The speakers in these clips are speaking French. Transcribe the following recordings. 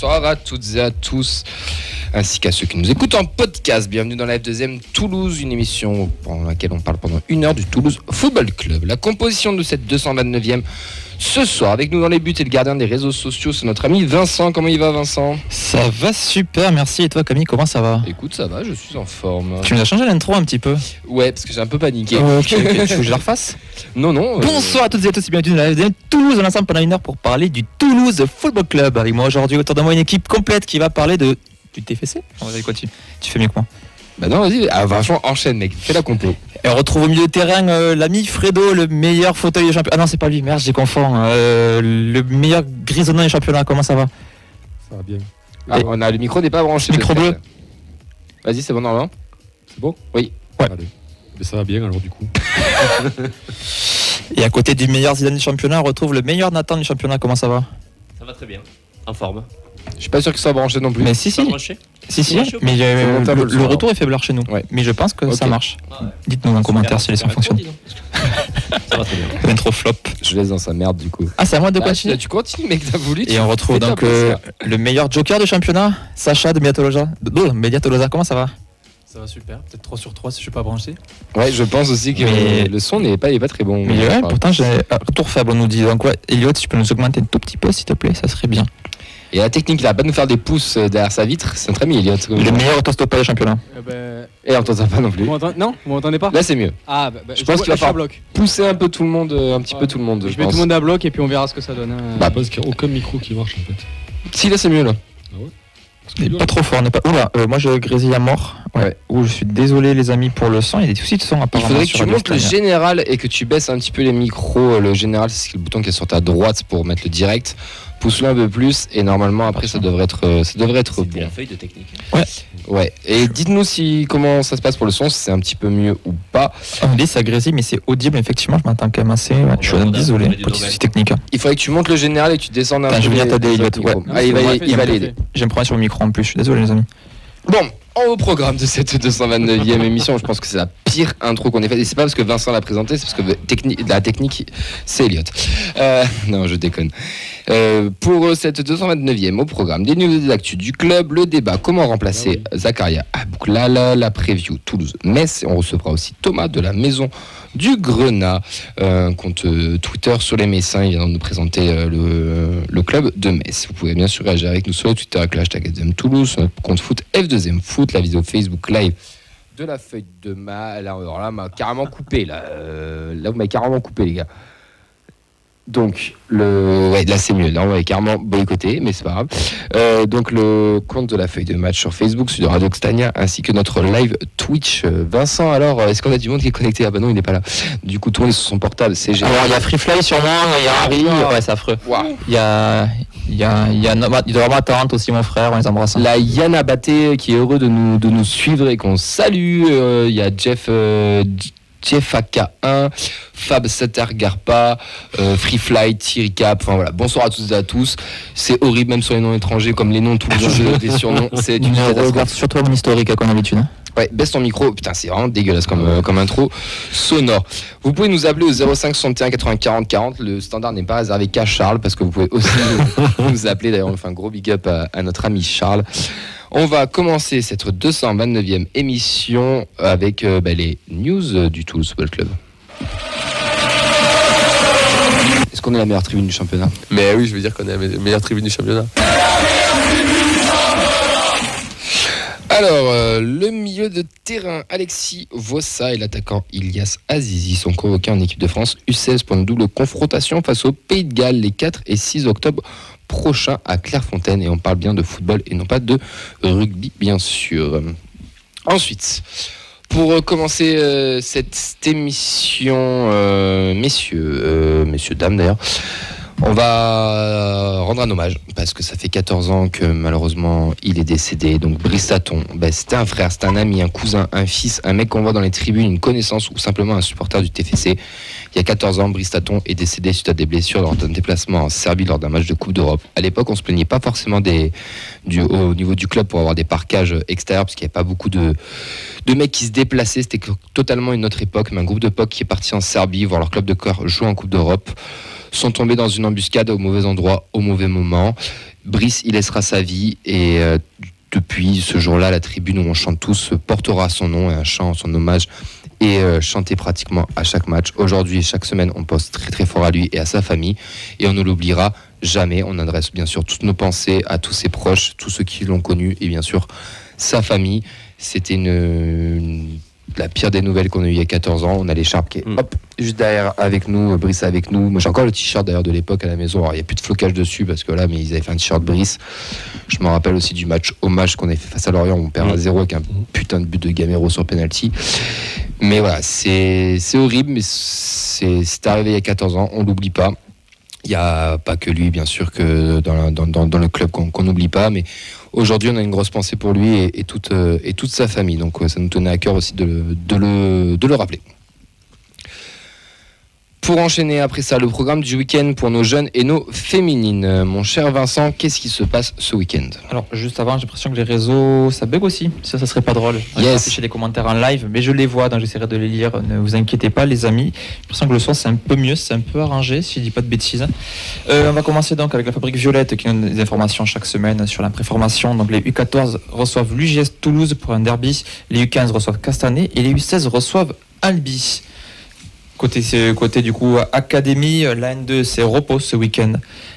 bonsoir à toutes et à tous, ainsi qu'à ceux qui nous écoutent en podcast. Bienvenue dans la F2M Toulouse, une émission pendant laquelle on parle pendant 1 heure du Toulouse Football Club. La composition de cette 229e ce soir, avec nous dans les buts et le gardien des réseaux sociaux, c'est notre ami Vincent. Comment il va, Vincent ? Ça va super, merci. Et toi, Camille, comment ça va ? Écoute, ça va, je suis en forme. Tu nous as changé l'intro un petit peu. Ouais, parce que j'ai un peu paniqué. Ok, tu veux que je la refasse ? Non. Bonsoir à toutes et à tous et bienvenue dans la FDM Toulouse, on est ensemble pendant 1 heure pour parler du Toulouse Football Club. Avec moi aujourd'hui, autour de moi, une équipe complète qui va parler du TFC. Quoi, tu fais mieux que moi. Bah non, vas-y, franchement, enchaîne, mec, fais la compo. Et on retrouve au milieu de terrain l'ami Fredo, le meilleur fauteuil de championnat. Ah non, c'est pas lui, merde, j'ai confonds. Le meilleur grisonnant du championnat, comment ça va ? Ça va bien. Ah, le micro n'est pas branché. Micro bleu. Vas-y, c'est bon, normalement ? C'est bon ? Oui. Ouais. Allez. Mais ça va bien alors du coup. Et à côté du meilleur Zidane du championnat, on retrouve le meilleur Nathan du championnat, comment ça va ? Ça va très bien, en forme. Je suis pas sûr que ça soit branché non plus. Mais si, Branché. Si, branché, mais le le retour est faiblard chez nous. Ouais. Mais je pense que ça Ok. marche. Ah ouais. Dites-nous en commentaire si les sons fonctionnent. Ça va très bien. L'intro flop. Je laisse dans sa merde du coup. Ah, c'est à moi de Bah, continuer. tu continues, mec, t'as voulu. Et on retrouve fais-toi donc plaisir. le meilleur joker du championnat, Sacha de Mediatolosa. Comment ça va ? Ça va super, peut-être 3 sur 3 si je suis pas branché. Ouais, je pense aussi que Mais- le son n'est pas très bon. Mais ouais, Enfin, pourtant j'ai un retour faible, on nous dit. Donc ouais, Elliot, si tu peux nous augmenter un tout petit peu, s'il te plaît, ça serait bien. Et la technique, il va pas nous faire des pouces derrière sa vitre. C'est notre ami Elliot. Le meilleur autostoppeur du championnat. Et on t'entend pas non plus. Non, vous m'entendez pas? Là, c'est mieux. Ah, Je pense qu'il va falloir bloc. pousser un peu tout le monde, un petit peu tout le monde. Je Je mets tout pense. le monde à bloc et puis on verra ce que ça donne. Bah, Parce qu'il n'y a aucun micro qui marche en fait. Si, là, c'est mieux là. Mais pas trop fort, on n'est pas. Oula, moi je grésille à mort. Ouais. Je suis désolé les amis pour le son, il y a des soucis de son Il apparemment. faudrait que sur tu Radio montes le Stania. général et que tu baisses un petit peu les micros. Le général, c'est le bouton qui est sur ta droite pour mettre le direct. Pousse-le un peu plus et normalement après ça devrait être C'était bon. la feuille de technique. Ouais. Et dites-nous comment ça se passe pour le son, si c'est un petit peu mieux ou pas. On me dit ça grésille, mais c'est audible, effectivement, je m'entends quand même assez. Ouais, je suis désolé, petit souci technique. Il faudrait que tu montes le général et que tu descendes un Attends, peu. je vais venir t'aider, les Elliot, autres ouais. micros. Allez, il va l'aider. J'ai un problème sur le micro en plus, je suis désolé les amis. Bon, au programme de cette 229e émission, je pense que c'est la pire intro qu'on ait faite. Et c'est pas parce que Vincent l'a présenté, c'est parce que la technique, c'est Elliot. Non, je déconne. Pour cette 229e au programme, des news et des actus du club, le débat, comment remplacer Zakaria Abouklala, la preview Toulouse-Metz. Et on recevra aussi Thomas de la Maison du Grenat, compte Twitter sur les Messins. Il vient de nous présenter le club de Metz. Vous pouvez bien sûr réagir avec nous sur le Twitter avec le hashtag FDM Toulouse, sur notre compte foot F2M Foot, la vidéo Facebook Live de la feuille de mal. Alors là, m'a carrément coupé. Là, vous m'avez carrément coupé, les gars. Donc, là c'est mieux. Là, on va carrément boycotter, mais c'est pas grave. Donc, le compte de la feuille de match sur Facebook, celui de Radio Stania, ainsi que notre live Twitch. Vincent, alors, est-ce qu'on a du monde qui est connecté ? Ah bah non, il n'est pas là. Du coup, tournez sur son portable, c'est génial. Alors il y a Freefly sûrement, il y a Harry, ouais c'est affreux. Waouh. Il y a vraiment Tarente aussi mon frère, on les embrasse. La Yana Baté qui est heureux de nous suivre et qu'on salue. Il y a Jeff AK1, Fab Satergarpa, Freefly, Thierry Cap, enfin voilà, bonsoir à toutes et à tous. C'est horrible même sur les noms étrangers comme les noms toulousains, des surnoms, c'est une catastrophe. Regarde surtout mon historique comme d'habitude. Ouais, baisse ton micro, putain c'est vraiment dégueulasse comme intro sonore. Vous pouvez nous appeler au 05 61 80 40 40, le standard n'est pas réservé qu'à Charles parce que vous pouvez aussi nous appeler, d'ailleurs on fait un gros big up à notre ami Charles. On va commencer cette 229e émission avec les news du Toulouse Football Club. Est-ce qu'on est la meilleure tribune du championnat ? Mais oui, je veux dire qu'on est la meilleure tribune du championnat. Alors, le milieu de terrain, Alexis Vossa et l'attaquant Ilias Azizi sont convoqués en équipe de France U16 pour une double confrontation face au Pays de Galles les 4 et 6 octobre prochains à Clairefontaine. Et on parle bien de football et non pas de rugby, bien sûr. Ensuite, pour commencer cette émission, messieurs, dames d'ailleurs, on va rendre un hommage parce que ça fait 14 ans que malheureusement il est décédé. Donc Brice Taton, c'était un frère, c'était un ami, un cousin, un fils, un mec qu'on voit dans les tribunes, une connaissance ou simplement un supporter du TFC. Il y a 14 ans, Brice Taton est décédé suite à des blessures lors d'un déplacement en Serbie lors d'un match de Coupe d'Europe. À l'époque, on se plaignait pas forcément au niveau du club pour avoir des parquages extérieurs parce qu'il n'y avait pas beaucoup de mecs qui se déplaçaient. C'était totalement une autre époque, mais un groupe de potes qui est parti en Serbie voir leur club de cœur jouer en Coupe d'Europe sont tombés dans une embuscade au mauvais endroit, au mauvais moment. Brice y laissera sa vie et depuis ce jour-là, la tribune où on chante tous portera son nom et un chant en son hommage et chanté pratiquement à chaque match. Aujourd'hui et chaque semaine, on pense très très fort à lui et à sa famille et on ne l'oubliera jamais. On adresse bien sûr toutes nos pensées à tous ses proches, tous ceux qui l'ont connu et bien sûr sa famille. C'était la pire des nouvelles qu'on a eues il y a 14 ans. On a l'écharpe qui est juste derrière avec nous, Brice avec nous. Moi j'ai encore le t-shirt d'ailleurs de l'époque à la maison. Alors il n'y a plus de flocage dessus parce que là, mais ils avaient fait un t-shirt Brice. Je me rappelle aussi du match hommage qu'on avait fait face à Lorient. On perd 1-0 avec un putain de but de Gamero sur penalty. Mais voilà, c'est horrible, mais c'est arrivé il y a 14 ans. On l'oublie pas. Il n'y a pas que lui, bien sûr, que dans le club qu'on n'oublie pas, mais aujourd'hui, on a une grosse pensée pour lui et toute sa famille. Donc, ça nous tenait à cœur aussi de le rappeler. Pour enchaîner après ça, le programme du week-end pour nos jeunes et nos féminines. Mon cher Vincent, qu'est-ce qui se passe ce week-end ? Alors, juste avant, j'ai l'impression que les réseaux, ça bug aussi. Ça serait pas drôle. Je vais afficher les commentaires en live, mais je les vois, donc j'essaierai de les lire. Ne vous inquiétez pas, les amis. J'ai l'impression que le son, c'est un peu mieux, c'est un peu arrangé, si je dis pas de bêtises. On va commencer donc avec la Fabrique Violette qui nous donne des informations chaque semaine sur la préformation. Donc, les U14 reçoivent l'UGS Toulouse pour un derby. Les U15 reçoivent Castanet et les U16 reçoivent Albi. Côté du coup Académie, la N2 c'est repos ce week-end.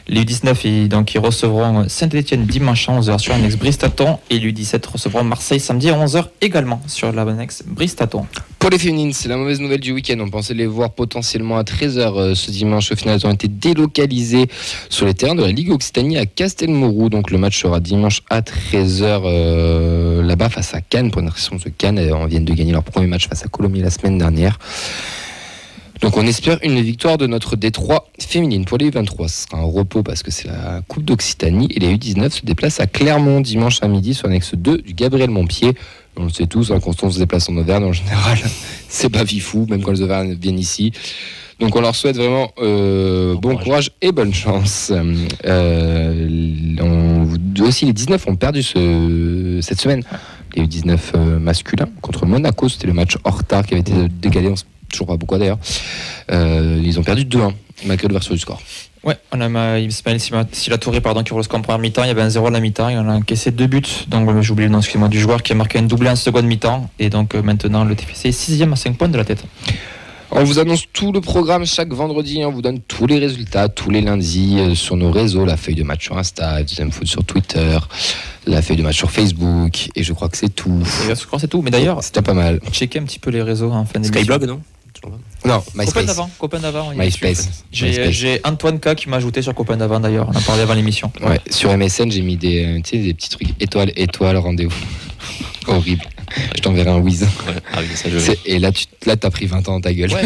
Les U19 ils recevront Saint-Etienne dimanche à 11h sur l'annexe Bristaton et les U17 recevront Marseille samedi à 11h également sur l'annexe Bristaton. Pour les féminines, c'est la mauvaise nouvelle du week-end. On pensait les voir potentiellement à 13h ce dimanche. Au final, elles ont été délocalisées sur les terrains de la Ligue Occitanie à Castelmourou. Donc le match sera dimanche à 13h là-bas face à Cannes pour une réception de Cannes. Elles viennent de gagner leur premier match face à Colomiers la semaine dernière. Donc on espère une victoire de notre Détroit féminine. Pour les U23, ce sera un repos parce que c'est la Coupe d'Occitanie et les U19 se déplacent à Clermont dimanche à midi sur l'annexe 2 du Gabriel Montpied. On le sait tous, quand on se déplace en Auvergne, en général, c'est pas fifou, même quand les Auvergnats viennent ici. Donc on leur souhaite vraiment bon courage et bonne chance. Aussi les 19 ont perdu cette semaine. Les U19 masculins contre Monaco, c'était le match hors retard qui avait été décalé, toujours pas pourquoi d'ailleurs. Ils ont perdu 2-1 malgré l'ouverture du score. Ouais, on a Ismaël Silatouré qui roule en première mi-temps, il y avait un 0 à la mi-temps, il en a encaissé 2 buts, donc j'ai oublié le nom, excusez-moi, du joueur qui a marqué un doublé en seconde mi-temps, et donc maintenant le TFC est 6e à 5 points de la tête. On vous annonce tout le programme chaque vendredi, on vous donne tous les résultats tous les lundis sur nos réseaux, la feuille de match sur Insta, Deuxième Foot sur Twitter, la feuille de match sur Facebook, et je crois que c'est tout. Je crois que c'est tout, mais d'ailleurs, c'était pas mal. Checkez un petit peu les réseaux en fin d'émission. Skyblog, non ? Non, MySpace. Copain d'avant. MySpace. J'ai Antoine K qui m'a ajouté sur Copain d'avant d'ailleurs, on en parlait avant l'émission. Ouais, sur MSN, j'ai mis des petits trucs étoile, rendez-vous. Horrible. Je t'enverrai un whiz. Ouais, ça, je et là, t'as pris 20 ans dans ta gueule. Ouais,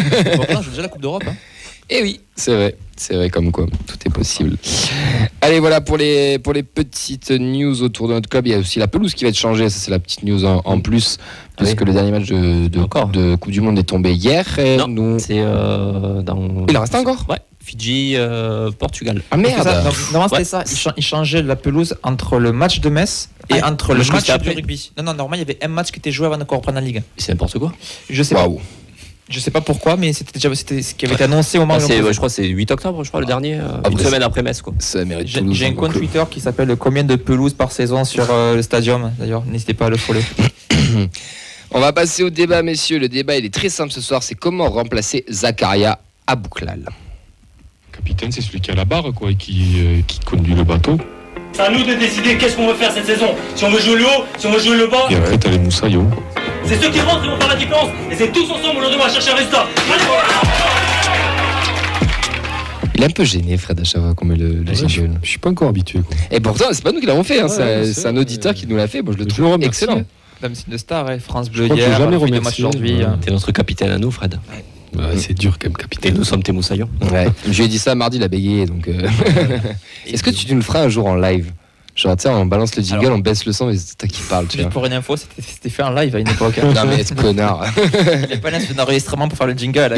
j'ai déjà la Coupe d'Europe. Hein. Et oui, c'est vrai comme quoi, tout est possible. Allez, voilà pour les petites news autour de notre club. Il y a aussi la pelouse qui va être changée, ça c'est la petite news en plus, parce que le dernier match de Coupe du Monde est tombé hier. Non, c'est dans... Il en reste encore ? Ouais, Fidji, Portugal. Ah merde. Normalement c'était ça, ils changeaient la pelouse entre le match de Metz et entre le match du rugby. Non, normalement il y avait un match qui était joué avant de reprendre la Ligue. C'est n'importe quoi. Je sais pas. Je sais pas pourquoi, mais c'était ce qui avait été annoncé au moment où je crois que c'est 8 octobre, le dernier, une semaine après Metz. Quoi. Ça mérite. J'ai un compte Twitter qui s'appelle Combien de pelouses par saison sur le stadium, d'ailleurs, n'hésitez pas à le follow. On va passer au débat, messieurs. Le débat il est très simple ce soir, c'est comment remplacer Zakaria Abouklal. Le capitaine, c'est celui qui a la barre quoi, et qui conduit le bateau. C'est à nous de décider qu'est-ce qu'on veut faire cette saison. Si on veut jouer le haut, si on veut jouer le bas. Et après, t'as les Moussaillons. C'est ceux qui rentrent qui vont faire la différence. Et c'est tous ensemble aujourd'hui on va chercher un résultat. Il est un peu gêné, Fred, à chaque fois qu'on met le jingle. Je suis pas encore habitué. Quoi. Et pourtant, c'est pas nous qui l'avons fait. Hein. C'est un auditeur qui nous l'a fait. Moi, je le trouve excellent. Dame de star, France Bleu hier, jamais le match aujourd'hui. T'es notre capitaine à nous, Fred. Ouais, c'est dur quand même, capitaine. Et nous sommes tes Moussaillons. Ouais. Je lui ai dit ça mardi, il a bégayé. Donc, est-ce que tu nous le feras un jour en live ? Genre, tu sais, on balance le jingle, on baisse le son, mais c'est toi qui parles. Juste pour une info, c'était fait en live à une époque. Non, mais ce connard. Il n'y a pas d'enregistrement pour faire le jingle.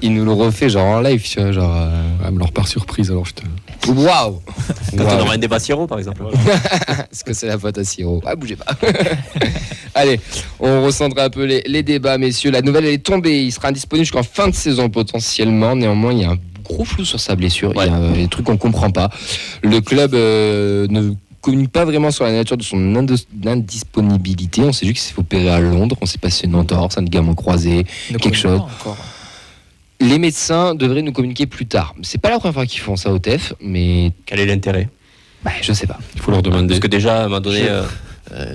Il nous le refait, genre en live, tu vois. Genre, me leur par surprise, alors je te. Waouh! Quand on aura un débat Siro, par exemple. Est-ce que c'est la faute à Siro? Ah, bougez pas. Allez, on recentre un peu les débats, messieurs. La nouvelle, elle est tombée. Il sera indisponible jusqu'en fin de saison, potentiellement. Néanmoins, il y a un trop flou sur sa blessure. Il y a des trucs qu'on comprend pas. Le club ne communique pas vraiment sur la nature de son indisponibilité. On sait juste qu'il s'est fait opérer à Londres. On sait pas si c'est une entorse, un ligament croisé, quelque chose. Les médecins devraient nous communiquer plus tard. C'est pas la première fois qu'ils font ça au TEF, mais quel est l'intérêt? Je sais pas. Il faut leur demander. Parce que déjà, à un moment donné,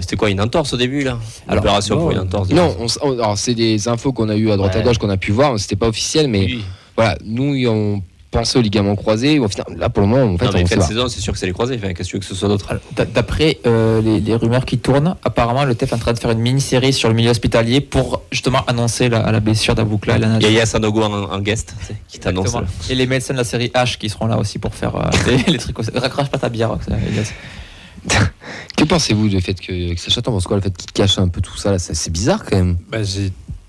c'était quoi, une entorse au début là? L'opération pour une entorse. Non, alors c'est des infos qu'on a eues à droite à gauche qu'on a pu voir. C'était pas officiel, mais voilà, nous on pensait au ligament croisé. Au final, là pour le moment, en fait, on fin de saison, c'est sûr que c'est les croisés. Enfin, qu'est-ce que tu veux que ce soit d'autre? D'après les rumeurs qui tournent, apparemment le TEF est en train de faire une mini-série sur le milieu hospitalier pour justement annoncer la blessure d'Aboukla. Yaya Sanogo en guest qui t'annonce. Et les médecins de la série H qui seront là aussi pour faire les trucs. Raccroche pas ta bière, Elias. Que pensez-vous du fait que Sacha, t'en penses quoi, le fait qu'il cache un peu tout ça là, c'est bizarre quand même.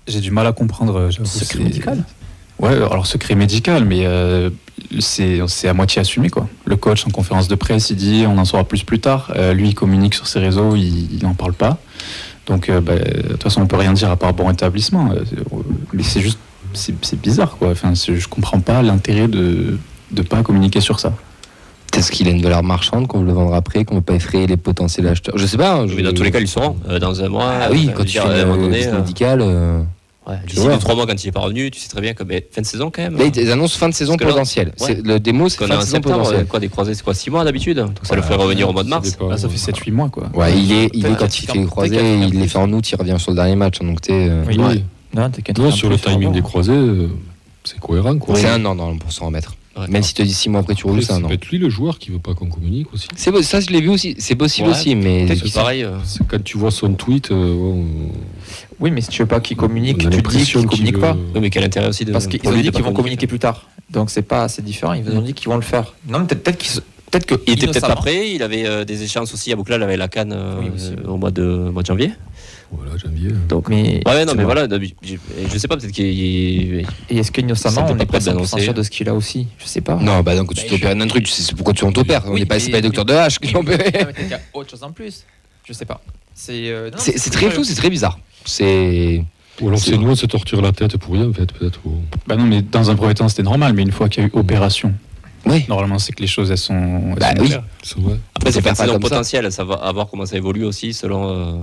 J'ai du mal à comprendre. Secret médical. Ouais, alors secret médical, mais c'est à moitié assumé quoi. Le coach en conférence de presse, il dit on en saura plus tard. Lui, il communique sur ses réseaux, il n'en parle pas. Donc, de toute façon, on peut rien dire à part bon établissement. Mais c'est juste, c'est bizarre quoi. Enfin, je comprends pas l'intérêt de pas communiquer sur ça. Est-ce qu'il a une valeur marchande qu'on veut le vendre après, qu'on ne veut pas effrayer les potentiels acheteurs? Je sais pas. Mais dans tous les cas, ils seront dans un mois. Ah oui, quand tu fais un moment donné, médical. D'ici 2-3 mois, quand il n'est pas revenu, tu sais très bien que fin de saison quand même. Là, ils annoncent fin de saison potentielle. Le démo, c'est fin de saison potentielle. Quoi, des croisés, c'est quoi, 6 mois d'habitude? Donc ça le ferait revenir au mois de mars. Là, ça fait 7-8 mois quoi. Ouais, il est quand il fait les croisés, il les fait en août, il revient sur le dernier match. Donc Oui. Non, sur le timing des croisés, c'est cohérent quoi. C'est un an pour s'en remettre. Même si tu te dis 6 mois après tu roules, c'est un an. C'est peut-être lui le joueur qui veut pas qu'on communique aussi. Ça je l'ai vu aussi, c'est possible aussi, mais c'est pareil. C'est quand tu vois son tweet. Oui, mais si tu veux pas qu'il communique, tu te dis qu'il communique pas. Oui, mais quel intérêt aussi de. Parce qu'ils ont dit qu'ils vont communiquer plus tard. Donc c'est différent. Ils ont dit qu'ils vont le faire. Non, mais peut-être qu'il était peut-être pas prêt. Il avait des échéances aussi. Aboukla, il avait la CAN au mois de janvier. Voilà, janvier. Donc, mais voilà, je sais pas, peut-être qu'il et est-ce qu'Innocemment, on est pas 100% sûr de ce qu'il a aussi? Je sais pas. Non, donc tu t'opères un truc, tu sais pourquoi tu t'opères. On n'est pas les docteurs de H qui l'ont opéré. Peut-être qu'il y a autre chose en plus. Je sais pas. C'est très flou, c'est très bizarre. Ou alors c'est nous, on se torture la tête pour rien en fait, peut-être. Non, mais dans un premier temps, c'était normal, mais une fois qu'il y a eu opération. Oui. Normalement, c'est que les choses, elles sont oui. Après, c'est un potentiel, ça va voir comment ça évolue aussi selon.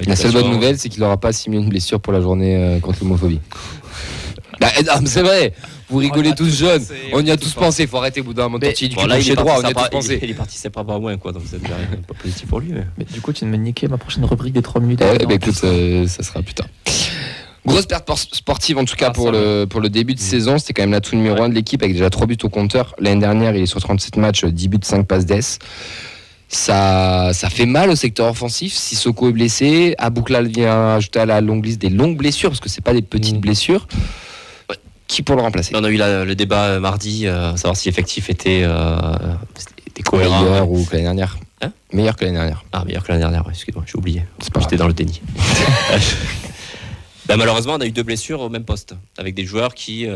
La seule bonne nouvelle, c'est qu'il n'aura pas simulé une blessure pour la journée contre l'homophobie. C'est vrai, vous rigolez tous jeunes, on y a tous pensé, il faut arrêter au bout d'un moment. Il est droit, on y a tous pensé. Il est parti, c'est pas moins quoi, donc c'est déjà pas positif pour lui. Mais du coup, tu viens de me niquer ma prochaine rubrique des 3 minutes. Écoute, ça sera plus tard. Grosse perte sportive en tout cas pour le début de saison. C'était quand même l'atout numéro 1 de l'équipe avec déjà 3 buts au compteur. L'année dernière, il est sur 37 matchs, 10 buts, 5 passes d'ess. Ça fait mal au secteur offensif. Sissoko est blessé. Aboukla vient ajouter à la longue liste des longues blessures parce que c'est pas des petites blessures. Qui pour le remplacer? On a eu le débat mardi, savoir si l'effectif était cohérent. Meilleur ou que l'année dernière. Meilleur que l'année dernière. Meilleur que l'année dernière, excuse-moi, j'ai oublié. J'étais dans le déni. Malheureusement, on a eu 2 blessures au même poste, avec des joueurs qui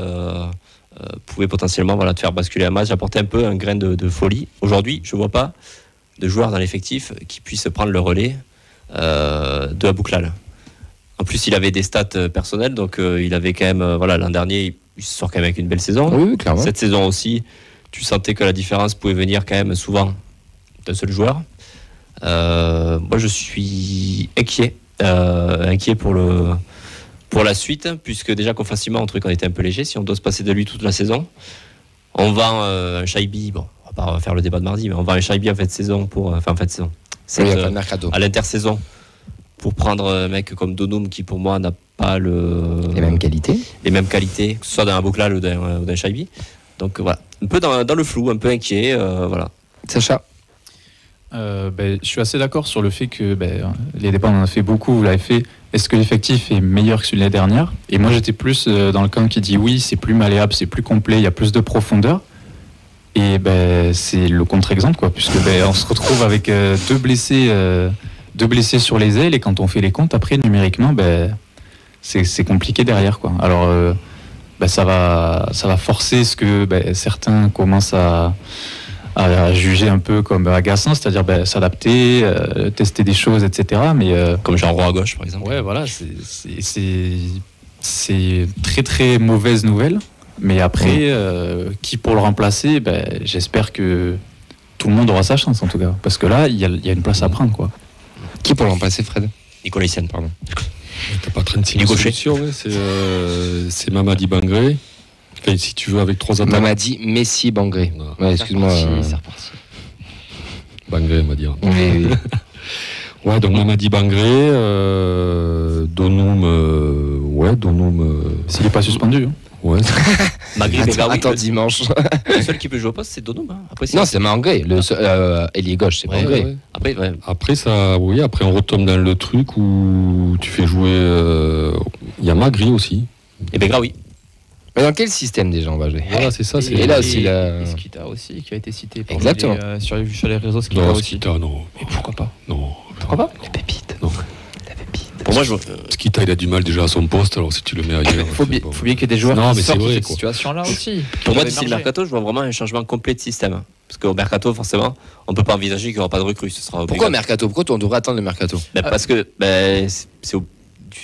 pouvaient potentiellement te faire basculer un match, apporter un peu un grain de folie. Aujourd'hui, je ne vois pas de joueurs dans l'effectif qui puissent prendre le relais de Aboukla. En plus, il avait des stats personnelles, donc il avait quand même, l'an dernier, il sort quand même avec une belle saison. Oui, clairement. Cette saison aussi, tu sentais que la différence pouvait venir quand même souvent d'un seul joueur. Moi, je suis inquiet pour la suite, puisque déjà qu'offensivement, on était un peu léger. Si on doit se passer de lui toute la saison, on vend un Chaibi. Bon, on va pas faire le débat de mardi, mais on vend un Chaibi en fin de saison à l'intersaison pour prendre un mec comme Donum qui pour moi n'a pas les mêmes qualités, que ce soit d'un Aboukla ou d'un Chaibi. Donc voilà, un peu dans le flou, un peu inquiet. Voilà. Sacha. Je suis assez d'accord sur le fait que les débats, on en a fait beaucoup, vous l'avez fait. Est-ce que l'effectif est meilleur que celui de l'année dernière? Et moi, j'étais plus dans le camp qui dit oui, c'est plus malléable, c'est plus complet, il y a plus de profondeur. Et c'est le contre-exemple, quoi, puisque on se retrouve avec 2 blessés sur les ailes, et quand on fait les comptes, après, numériquement, c'est compliqué derrière, quoi. Alors, ça va forcer ce que certains commencent à juger un peu comme agaçant, c'est-à-dire s'adapter, tester des choses, etc. Mais comme Jean Roy à gauche, par exemple. Ouais, voilà, c'est très très mauvaise nouvelle Mais après, qui pour le remplacer, j'espère que tout le monde aura sa chance en tout cas. Parce que là, il y a une place à prendre, quoi. Qui pour le remplacer, Fred? Nicolas Hyssen, pardon. T'as pas 36 Du gaucher. solutions, c'est Mamadi Bangré. Enfin, si tu veux, avec 3 attaques. Mamadi, Messi, Bangré. Non. Ouais, excuse-moi. C'est reparti. Bangré, on va dire. Oui. Ouais, donc Mamadi Bangré, Donoum. S'il n'est pas suspendu. Hein. Ouais. Magri, Attends dimanche. le seul qui peut jouer au poste, c'est Donoum. Hein. Après, Non, c'est Bangré. Ailier gauche, c'est Bangré. Ouais. Après, ouais. Après, on retombe dans le truc où tu fais jouer. Il y a Magri aussi. Et Begra, oui. Mais dans quel système déjà on va jouer? Voilà, c'est ça. Et là aussi, là. Et Skita aussi, qui a été cité par Exactement. sur les réseaux, Skita Non, aussi. Skita, non. Mais pourquoi pas? Non. Pourquoi pas? La pépite. Non. La pépite. Pour moi, je Skita, il a du mal déjà à son poste, alors si tu le mets ailleurs. Faut bien qu'il y ait des joueurs Non, qui mais c'est sortent de vrai, cette quoi. situation-là aussi. Pour moi, Qui d'ici le doivent mercato, je vois vraiment un changement complet de système. Parce qu'au mercato, forcément, on ne peut pas envisager qu'il n'y aura pas de recrues. Ce sera Pourquoi mercato? Pourquoi on devrait attendre le mercato? Parce que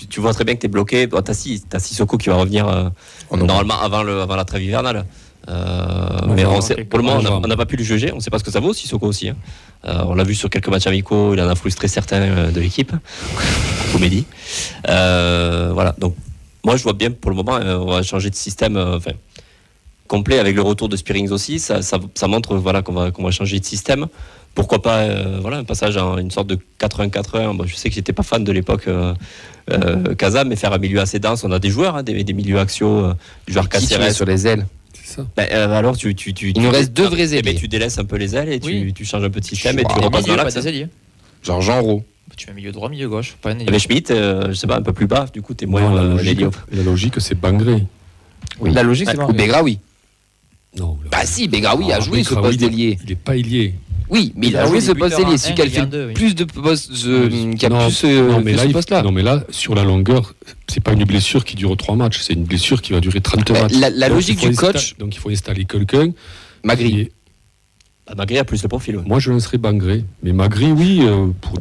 tu vois très bien que tu es bloqué. Bon, t'as Sissoko qui va revenir normalement avant la trêve hivernale. Mais pour le moment, on n'a pas pu le juger. On ne sait pas ce que ça vaut, Sissoko aussi. Hein. On l'a vu sur quelques matchs amicaux. Il en a frustré certains de l'équipe. Comédie. Voilà. Donc, moi, je vois bien pour le moment, on va changer de système complet avec le retour de Spearings aussi. Ça montre qu'on va changer de système. Pourquoi pas un passage à une sorte de 4-1-4-1. Bon, je sais que j'étais pas fan de l'époque Casa, mais faire un milieu assez dense. On a des joueurs, hein, des milieux axiaux, du joueur Caceres sur les ailes. C'est ça. Alors Il nous reste deux vrais ailiers. Tu délaisses un peu les ailes et tu changes un peu de système et Wow. tu repasses dans pas l'axe. des alliés. Genre Jean Roux. Tu mets milieu droit, milieu gauche, pas un ailier. Mais Schmitt, je sais pas, un peu plus bas, du coup, t'es moins Non, l'ailier. la logique, c'est Bangré. Oui. La logique, c'est Ou bon. Begraoui. Non. Bah si, Begraoui a joué ce poste d'ailier. Il n'est pas ailier. Oui, mais il a joué ce poste d'ailier. Celui qui a fait plus de postes, qui a plus ce poste-là. Non, mais là, sur la longueur, c'est pas une blessure qui dure 3 matchs, c'est une blessure qui va durer 30 matchs. La logique du coach. Donc il faut installer quelqu'un. Magri. Magri a plus le profil. Ouais. Moi, je lancerais Bangré. Mais Magri, oui.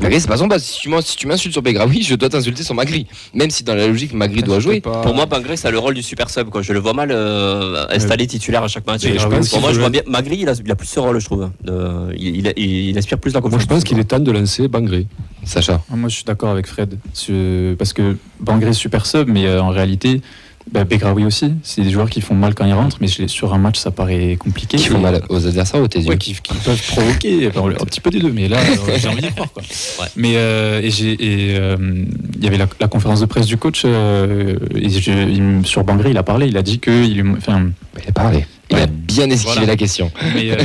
Magri, c'est pas son poste. Si tu m'insultes sur Begraoui, je dois t'insulter sur Magri. Même si dans la logique, Magri doit jouer. Pour moi, Bangré, ça a le rôle du super sub. Quoi. Je le vois mal installé titulaire à chaque match. Pour moi, je vois bien. Magri, il a plus ce rôle, je trouve. Il aspire plus la confiance. Moi, je pense qu'il est temps de lancer Bangré. Sacha. Moi, je suis d'accord avec Fred. Parce que Bangré, super sub, mais en réalité, Begraoui aussi. C'est des joueurs qui font mal quand ils rentrent, mais sur un match, ça paraît compliqué. Qui font mal aux adversaires ou tes yeux? Qui peuvent provoquer, un petit peu des deux, mais là, j'ai envie d'y croire. Quoi. Ouais. Mais il y avait la conférence de presse du coach, sur Bangré, il a parlé, il a dit qu'il Il a parlé. Il a bien esquivé la question. Mais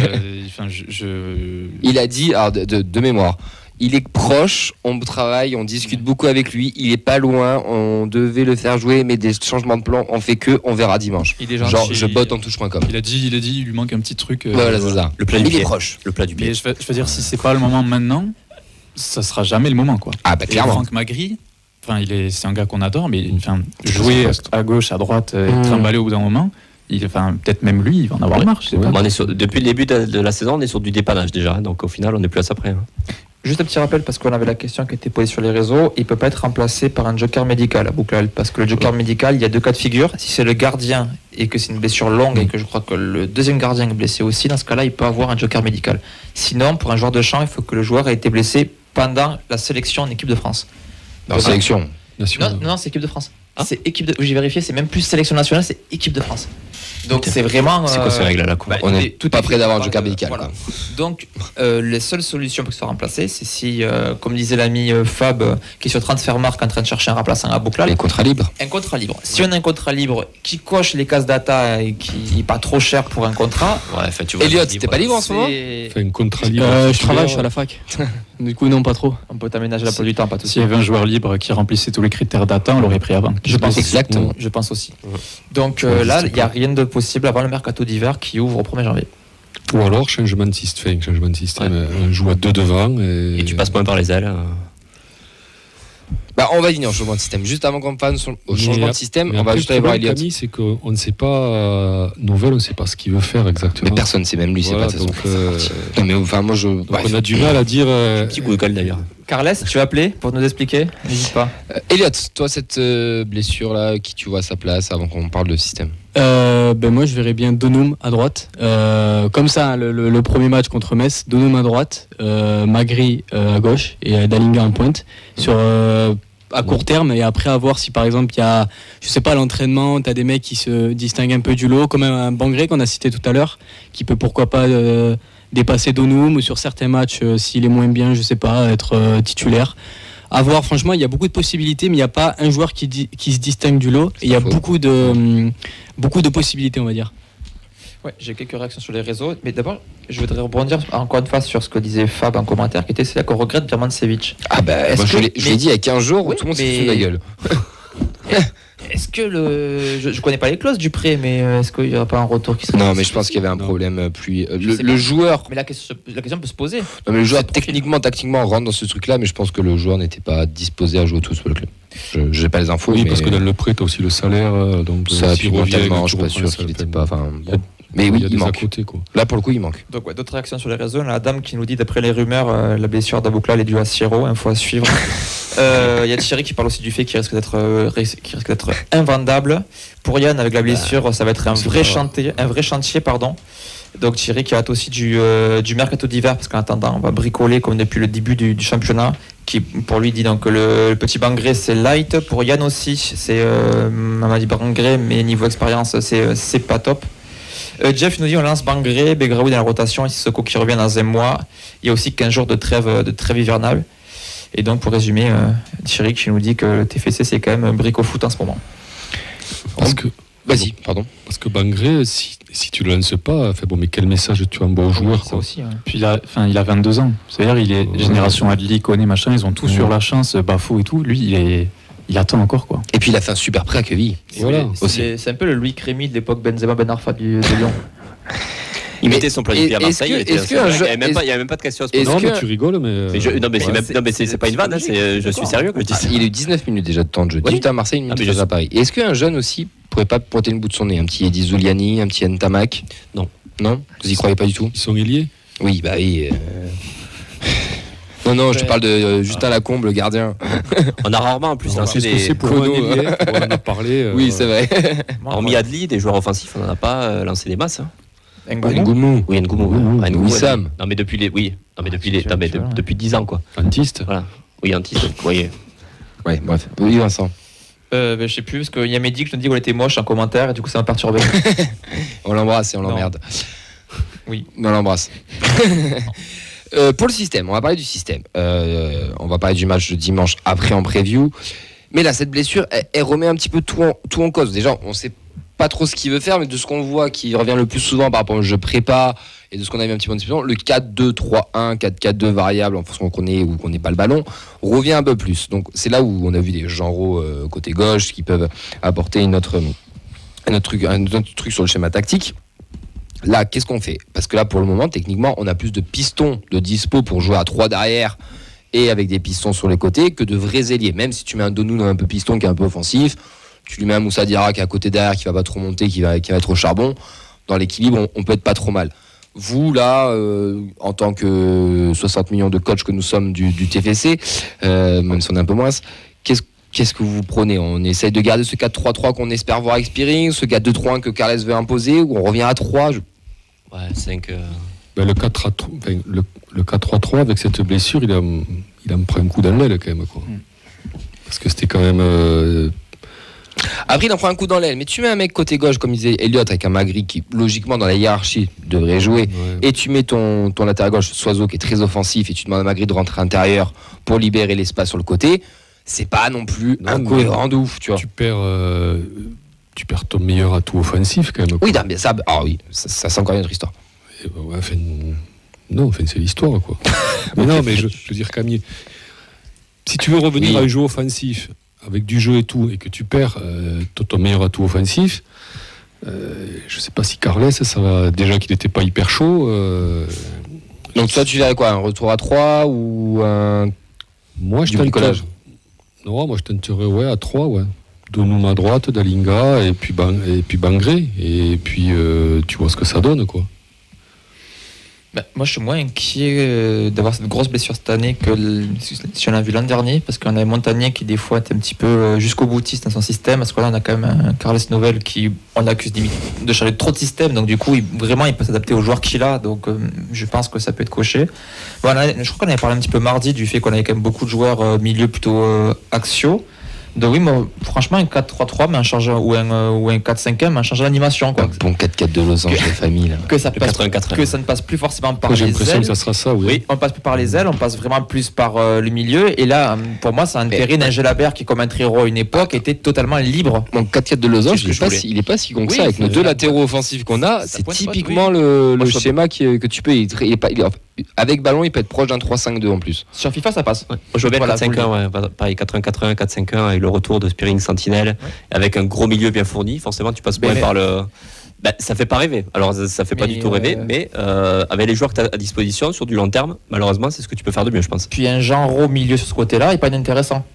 il a dit, alors de mémoire, il est proche, on travaille, on discute beaucoup avec lui, il est pas loin, on devait le faire jouer, mais des changements de plan, on fait on verra dimanche. Il est gentil. Genre, je botte en touche.com. il a dit, il lui manque un petit truc. Voilà, c'est ça. Le plat du Il pied. est proche. Le plat du pied. Mais je veux dire, si c'est pas le moment maintenant, ça sera jamais le moment, quoi. Ah bah Et clairement. Franck Magri, c'est un gars qu'on adore, mais jouer à gauche, à droite, trimballer au bout d'un moment, peut-être même lui, il va en avoir marre. Je sais pas. Depuis le début de la saison, on est sur du dépannage déjà. Donc au final, on n'est plus à ça près. Juste un petit rappel, parce qu'on avait la question qui était posée sur les réseaux, il ne peut pas être remplacé par un joker médical à Bouclal, parce que le joker médical, il y a 2 cas de figure. Si c'est le gardien et que c'est une blessure longue et que je crois que le deuxième gardien est blessé aussi, dans ce cas-là, il peut avoir un joker médical. Sinon, pour un joueur de champ, il faut que le joueur ait été blessé pendant la sélection en équipe de France. En sélection. Non, c'est équipe de France. C'est équipe de... J'ai vérifié, c'est même plus sélection nationale, c'est équipe de France. Donc c'est vraiment... C'est quoi ces règles là, On est tout pas près d'avoir un joker médical. Voilà. Donc les seules solutions pour que ce soit remplacé, c'est si, comme disait l'ami Fab, qui est sur Transfermarkt en train de chercher un remplaçant à Bouclal, Les contrats libres. un contrat libre. Si on a un contrat libre qui coche les cases data et qui n'est pas trop cher pour un contrat... tu vois, Elliot, t'es pas libre en ce moment? Fait un contrat libre. Je travaille, je suis à la fac. Du coup, non, pas trop. On peut t'aménager la du temps, pas tout de S'il y avait un joueur libre qui remplissait tous les critères data, on l'aurait pris avant. Je pense Exactement. Je pense aussi. Donc là, il n'y a rien de possible avant le mercato d'hiver qui ouvre au 1er janvier. Ou alors changement de système. On joue à 2 devant. Et tu passes moins par les ailes. Bah, on va venir au changement de système. Juste avant qu'on passe au changement de système, on va juste aller voir Elliot. Camille, c'est qu'on ne sait pas, Novel, on ne sait pas ce qu'il veut faire exactement. Mais personne ne sait, même lui, c'est Voilà, pas de toute donc, façon. Non, mais enfin, moi je. donc on a du mal à dire. Petit coup de colle d'ailleurs. Carles, tu vas appeler pour nous expliquer? N'hésite pas. Elliot, toi, cette blessure-là, qui tu vois à sa place avant qu'on parle de système? Moi, je verrais bien Donum à droite. Comme ça, hein, le premier match contre Metz, Donum à droite, Magri à gauche et Dalinga en pointe. À court terme, et après à voir si par exemple il y a, je sais pas, l'entraînement, tu as des mecs qui se distinguent un peu du lot, comme un Bangré qu'on a cité tout à l'heure, qui peut pourquoi pas dépasser Donum, ou sur certains matchs, s'il est moins bien, je sais pas, être titulaire. À voir, franchement, il y a beaucoup de possibilités, mais il n'y a pas un joueur qui se distingue du lot, et il y a beaucoup de possibilités, on va dire. Ouais, j'ai quelques réactions sur les réseaux, mais d'abord, je voudrais rebondir encore une fois sur ce que disait Fab en commentaire, qui était c'est là qu'on regrette Birmancevic. Ah bah, je l'ai dit il y a 15 jours, où tout le monde s'est foutu de la gueule. Est-ce que je connais pas les clauses du prêt, mais est-ce qu'il n'y aura pas un retour qui serait... Non, mais je pense qu'il y avait un problème plus... Le joueur... Mais la question peut se poser. Non, mais le joueur, techniquement, tactiquement, rentre dans ce truc-là, mais je pense que le joueur n'était pas disposé à jouer tous pour le club. Je n'ai pas les infos, oui, mais... parce que dans le prêt, tu as aussi le salaire, donc... Ça, puis mentalement, je suis pas sûr qu'il n'était pas... Mais oui, il manque. Côté, quoi. Là, pour le coup, il manque. Donc, d'autres réactions sur les réseaux. La dame qui nous dit, d'après les rumeurs, la blessure d'Aboukla est due à Siro. Info à suivre. Il y a Thierry qui parle aussi du fait qu'il risque d'être invendable. Pour Yann, avec la blessure, ça va être un vrai chantier. Donc Thierry qui hâte aussi du mercato d'hiver, parce qu'en attendant, on va bricoler comme depuis le début du championnat. Qui pour lui dit donc que le petit Bangré c'est light. Pour Yann aussi, c'est Mamadi Bangré, mais niveau expérience, c'est pas top. Jeff nous dit on lance Bangré, Begraoui dans la rotation et Sissoko qui revient dans un mois. Il y a aussi 15 jours de trêve hivernale. Et donc pour résumer, Thierry qui nous dit que le TFC c'est quand même brico foot en ce moment. Vas-y, pardon. Parce que Bangré, si tu le lances pas, mais quel message tu envoies aux joueurs, ça aussi, ouais. Puis il a 22 ans. C'est-à-dire il est génération Adli, Koné, machin, ils ont tous sur la chance, Bafo et tout. Lui, il attend encore, quoi. Et puis il a fait un super prêt à Quevilly. Voilà. C'est un peu le Louis Crémy de l'époque Benzema Ben Arfa de Lyon. Il mettait son plan de pied à Marseille. Il n'y avait même pas de question à se poser. Non, mais tu rigoles, mais. C'est pas une vanne, je suis sérieux que je dis ça. Il a eu 19 minutes déjà de temps de jeu. 18 à Marseille, 1 minute à Paris. Et est-ce qu'un jeune aussi pourrait pas pointer le bout de son nez? Un petit Eddy Zuliani, un petit Ntamak? Non. Vous y croyez pas du tout? Ils sont liés? Oui, bah oui. Non, je te parle de Justin Lacombe, le gardien. On a rarement en plus lancé des... pour un ailier, on en a parlé. Oui, c'est vrai. Hormis Adli, des joueurs offensifs, on n'en a pas lancé des masses. Ngoumou. Oui, Ngoumou. Wissam. Non, mais depuis 10 ans, quoi. Antiste. Voilà. Oui, Antiste, vous voyez. Ouais, bref. Oui, Vincent. Je sais plus, parce qu'il y a Mehdi qui nous dit qu'on était moche en commentaire, et du coup ça m'a perturbé. On l'embrasse et on l'emmerde. Oui. On l'embrasse. Pour le système, on va parler du système. On va parler du match de dimanche après en preview. Mais là, cette blessure, elle remet un petit peu tout en cause. Déjà, on sait pas trop ce qu'il veut faire, mais de ce qu'on voit qui revient le plus souvent par rapport au jeu prépa et de ce qu'on a vu un petit peu en discussion, le 4-2-3-1, 4-4-2 variable en fonction qu'on ait ou qu'on n'ait pas le ballon, revient un peu plus. Donc c'est là où on a vu des genres côté gauche qui peuvent apporter un autre truc sur le schéma tactique. Là, qu'est-ce qu'on fait? Parce que là, pour le moment, techniquement, on a plus de pistons de dispo pour jouer à 3 derrière et avec des pistons sur les côtés que de vrais ailiers. Même si tu mets un Donou un peu piston qui est un peu offensif, tu lui mets un Moussa Diarra qui est à côté derrière, qui va pas trop monter, qui va être au charbon, dans l'équilibre, on peut être pas trop mal. Vous, là, en tant que 60 millions de coachs que nous sommes du TFC, même si on est un peu moins, qu'est-ce que vous prenez? On essaye de garder ce 4-3-3 qu'on espère voir expirer, ce 4-2-3-1 que Carles veut imposer, ou on revient à 3 Ouais, 5... Le 4-3-3 avec cette blessure, il me prend un coup dans l'aile quand même, quoi. Parce que c'était quand même... Après, il en prend un coup dans l'aile, mais tu mets un mec côté gauche, comme disait Elliot, avec un Magri qui, logiquement, dans la hiérarchie, devrait jouer, et tu mets ton latéral gauche, Soiseau, qui est très offensif, et tu demandes à Magri de rentrer à l'intérieur pour libérer l'espace sur le côté, c'est pas non plus incohérent de ouf, tu vois. Tu perds ton meilleur atout offensif, quand même, quoi. Oui, mais ça c'est encore une autre histoire. C'est l'histoire, quoi. Mais non, mais je veux dire, Camille, si tu veux revenir à un jeu offensif, avec du jeu et tout, et que tu perds ton meilleur atout offensif, je sais pas si Carles, ça va, déjà qu'il n'était pas hyper chaud. Donc toi, tu verrais quoi? Un retour à 3 ou un... Moi, je tenterais à 3, ouais. Donoum à droite, Dalinga, et puis Bangré, et puis tu vois ce que ça donne, quoi. Moi, je suis moins inquiet d'avoir cette grosse blessure cette année que si on l'a vu l'an dernier, parce qu'on a Montagnier qui, des fois, est un petit peu jusqu'au boutiste dans son système. Parce que là, on a quand même un Carles Nouvel qui, on l'accuse de changer trop de système. Donc, du coup, il peut s'adapter aux joueurs qu'il a. Donc, je pense que ça peut être coché. Voilà, je crois qu'on avait parlé un petit peu mardi du fait qu'on avait quand même beaucoup de joueurs milieu plutôt axiaux. Donc oui, moi, franchement, un 4-3-3 mais ou un 4-5-1 mais en changeant d'animation. Un bon 4-4 de Losange, les familles. Là. Que ça ne passe plus forcément par les ailes. J'ai l'impression que ça sera ça, oui. On passe plus par les ailes, on passe vraiment plus par le milieu. Et là, pour moi, ça a intérêt d'un Gelabert qui, comme un Triro à une époque, était totalement libre. Bon, 4-4 de Losange, il n'est pas si con que ça. Avec nos deux latéraux offensifs qu'on a, c'est typiquement le schéma que tu peux... Avec ballon, il peut être proche d'un 3-5-2 en plus. Sur FIFA, ça passe. Je joue bien 4-5-1, pareil, 4-1-4-1, 4-5-1, avec le retour de Spearing Sentinelle, avec un gros milieu bien fourni. Forcément, tu passes moins par le... ça fait pas rêver. Alors, ça fait pas du tout rêver, mais avec les joueurs que tu as à disposition, sur du long terme, malheureusement, c'est ce que tu peux faire de mieux, je pense. Puis un Jean-Ro milieu sur ce côté-là n'est pas intéressant.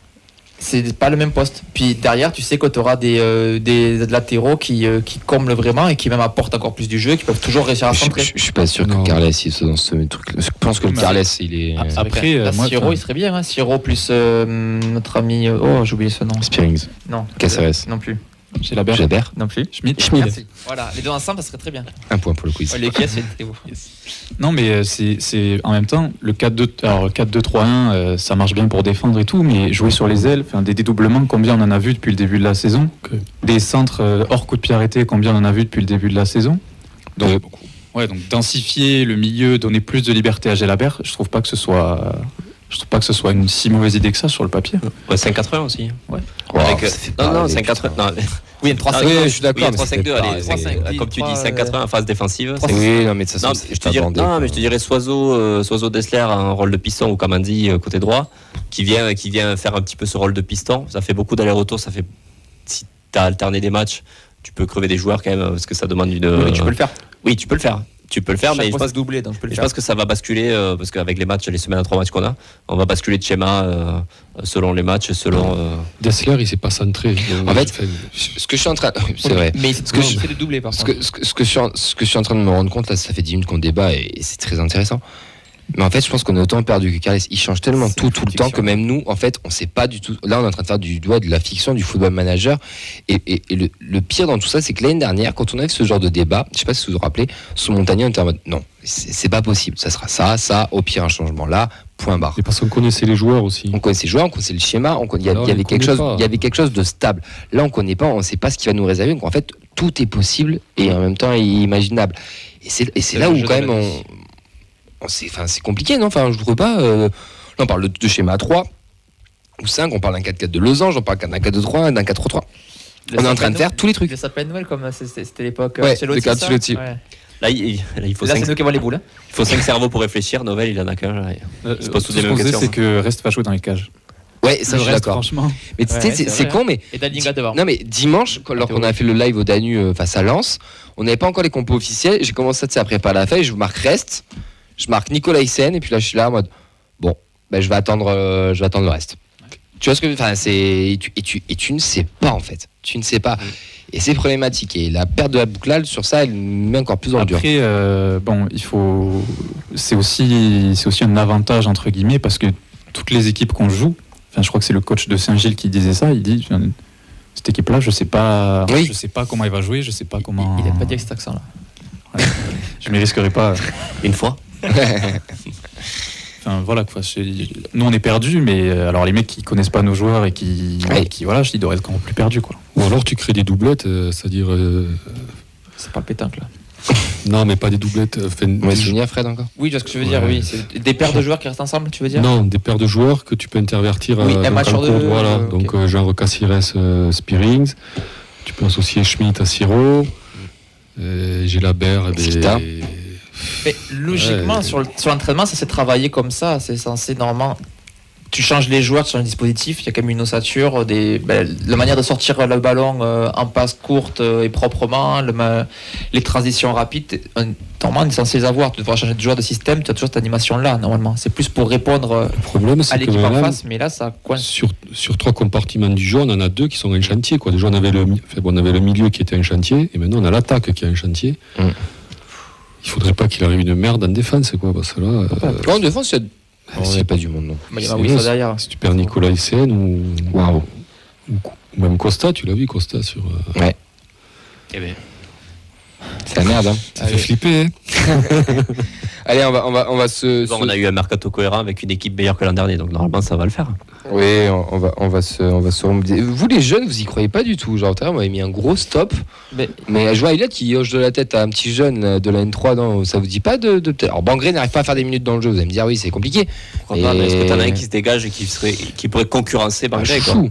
C'est pas le même poste. Puis derrière, tu sais que tu auras des latéraux qui comblent vraiment et qui même apportent encore plus du jeu, qui peuvent toujours réussir à centrer. Je suis pas sûr que Carles il soit dans ce truc. Je pense que le Carles il est. Après, Siro il serait bien. Hein. Siro plus notre ami. J'ai oublié ce nom. Spearings. Non. Caceres. Non plus. Gelabert. Non plus. Schmid. Merci. Voilà, les deux ensemble, ça serait très bien. Un point pour le quiz. Les pièces, c'est très beau. Non, mais c'est en même temps le 4-2-3-1, ça marche bien pour défendre et tout, mais jouer sur les ailes, des dédoublements, combien on en a vu depuis le début de la saison? Des centres hors coup de pied arrêté, combien on en a vu depuis le début de la saison? Donc, beaucoup. Ouais, donc densifier le milieu, donner plus de liberté à Gelabert, je trouve pas que ce soit une si mauvaise idée que ça sur le papier. Ouais, 5-4-1 aussi. Ouais. Non, 5-4-1. Non. Oui, 3-5-2. Oui, je suis d'accord. 3-5-2, allez, comme tu dis, 5-4-1 en phase défensive. Oui, non, mais ça non, je te dirais Soiseau Dessler en rôle de piston ou Kamandi côté droit, qui vient faire un petit peu ce rôle de piston. Ça fait beaucoup d'allers-retours. Si tu as alterné des matchs, tu peux crever des joueurs quand même, parce que ça demande une. Oui, tu peux le faire. Oui, tu peux le faire. Mais je pense, doublé, donc je pense que ça va basculer parce qu'avec les semaines à 3 matchs qu'on a, on va basculer de schéma selon les matchs, selon. Dessler, il s'est pas centré. En fait, ce que je suis en train, c'est vrai. Mais c'est de doubler par contre. Ce que je suis en train de me rendre compte là, ça fait 10 minutes qu'on débat et c'est très intéressant. Mais en fait, je pense qu'on a autant perdu que Carles. Il change tellement tout le temps que même nous, en fait, on sait pas du tout. Là, on est en train de faire de la fiction, du football manager. Et le pire dans tout ça, c'est que l'année dernière, quand on avait ce genre de débat, je sais pas si vous vous rappelez, sous Montagnier, on était en mode non, c'est pas possible. Ça sera ça, au pire un changement là, point barre. Et parce qu'on connaissait les joueurs aussi. On connaissait les joueurs, on connaissait le schéma, il y avait quelque chose de stable. Là, on connaît pas, on sait pas ce qui va nous réserver. Donc en fait, tout est possible et en même temps imaginable. Et c'est là où quand même c'est compliqué, non? Enfin, je trouve pas. Là, on parle de schéma 3 ou 5, on parle d'un 4-4 de Losange, on parle d'un 4-2-3, d'un 4-3-3. On est en train de faire tous les trucs. Ça s'appelle Noël comme c'était l'époque. De Ancelotti. Là, il faut c'est nous qui avons les boules. Il faut 5 cerveaux pour réfléchir. Novel, il en a qu'un. Ce qu'on sait, c'est que Reste va jouer dans les cages. Ouais, ça je suis d'accord. Franchement. Mais tu sais, c'est con, mais. Et Dalinga devant. Non, mais dimanche, lorsqu'on a fait le live au Danube face à Lens, on n'avait pas encore les compos officiels. J'ai commencé à préparer la feuille. Je marque Reste, je marque Nicolas Hyssen, et puis là, je suis là en mode bon, je vais attendre le reste. Tu vois ce que. Enfin, et tu ne sais pas, en fait. Tu ne sais pas. Et c'est problématique. Et la perte de la bouclade, sur ça, elle met encore plus dans le dur. Après, c'est aussi un avantage, entre guillemets, parce que toutes les équipes qu'on joue, je crois que c'est le coach de Saint-Gilles qui disait ça, il dit cette équipe-là, je sais pas comment elle va jouer, je sais pas comment. Il n'a pas dit avec cet accent-là. Ouais. Je m'y risquerai pas. Une fois. Voilà quoi. Nous on est perdus, mais alors les mecs qui connaissent pas nos joueurs et qui voilà, ils doivent être encore plus perdus quoi. Ou alors tu crées des doublettes, c'est-à-dire. C'est pas le pétanque là. Non, mais pas des doublettes. On va se souvenir Fred encore. Oui, je vois ce que je veux dire. Oui, c'est des paires de joueurs qui restent ensemble, tu veux dire? Non, des paires de joueurs que tu peux intervertir. Un match sur deux. Voilà. Okay. Donc genre Caceres, Spearings. Tu peux associer Schmidt à Siro. Gelabert. Mais logiquement, sur l'entraînement, ça s'est travaillé comme ça. C'est censé normalement. Tu changes les joueurs sur un dispositif, il y a quand même une ossature, la manière de sortir le ballon en passe courte et proprement, les transitions rapides, normalement on est censé les avoir. Tu devras changer de joueur de système, tu as toujours cette animation-là, normalement. C'est plus pour répondre à l'équipe en face, mais là ça coince. Sur 3 compartiments du jeu, on en a 2 qui sont un chantier. Quoi. Déjà on avait le milieu qui était un chantier, et maintenant on a l'attaque qui est un chantier. il faudrait pas qu'il arrive une merde en défense, quoi. Parce que là. En défense, il n'y a pas du monde, non. Il y a Wissa derrière. Si tu perds Nicolas Hyssen ou même Costa, tu l'as vu, Costa sur. Ouais. Eh ben. C'est la merde, hein. Ça fait flipper, hein. Allez, on va se. On a eu un mercato cohérent avec une équipe meilleure que l'an dernier, donc normalement ça va le faire. Oui, on va se remobiliser. Vous les jeunes, vous y croyez pas du tout. Genre, on m'avait mis un gros stop. Mais je vois Elliot qui hoche de la tête à un petit jeune de la N3. Non, ça vous dit pas de peut-être. Alors Bangré n'arrive pas à faire des minutes dans le jeu. Vous allez me dire oui, c'est compliqué. Pourquoi pas, mais est-ce que t'en as un qui se dégage et qui pourrait concurrencer Bangré, quoi?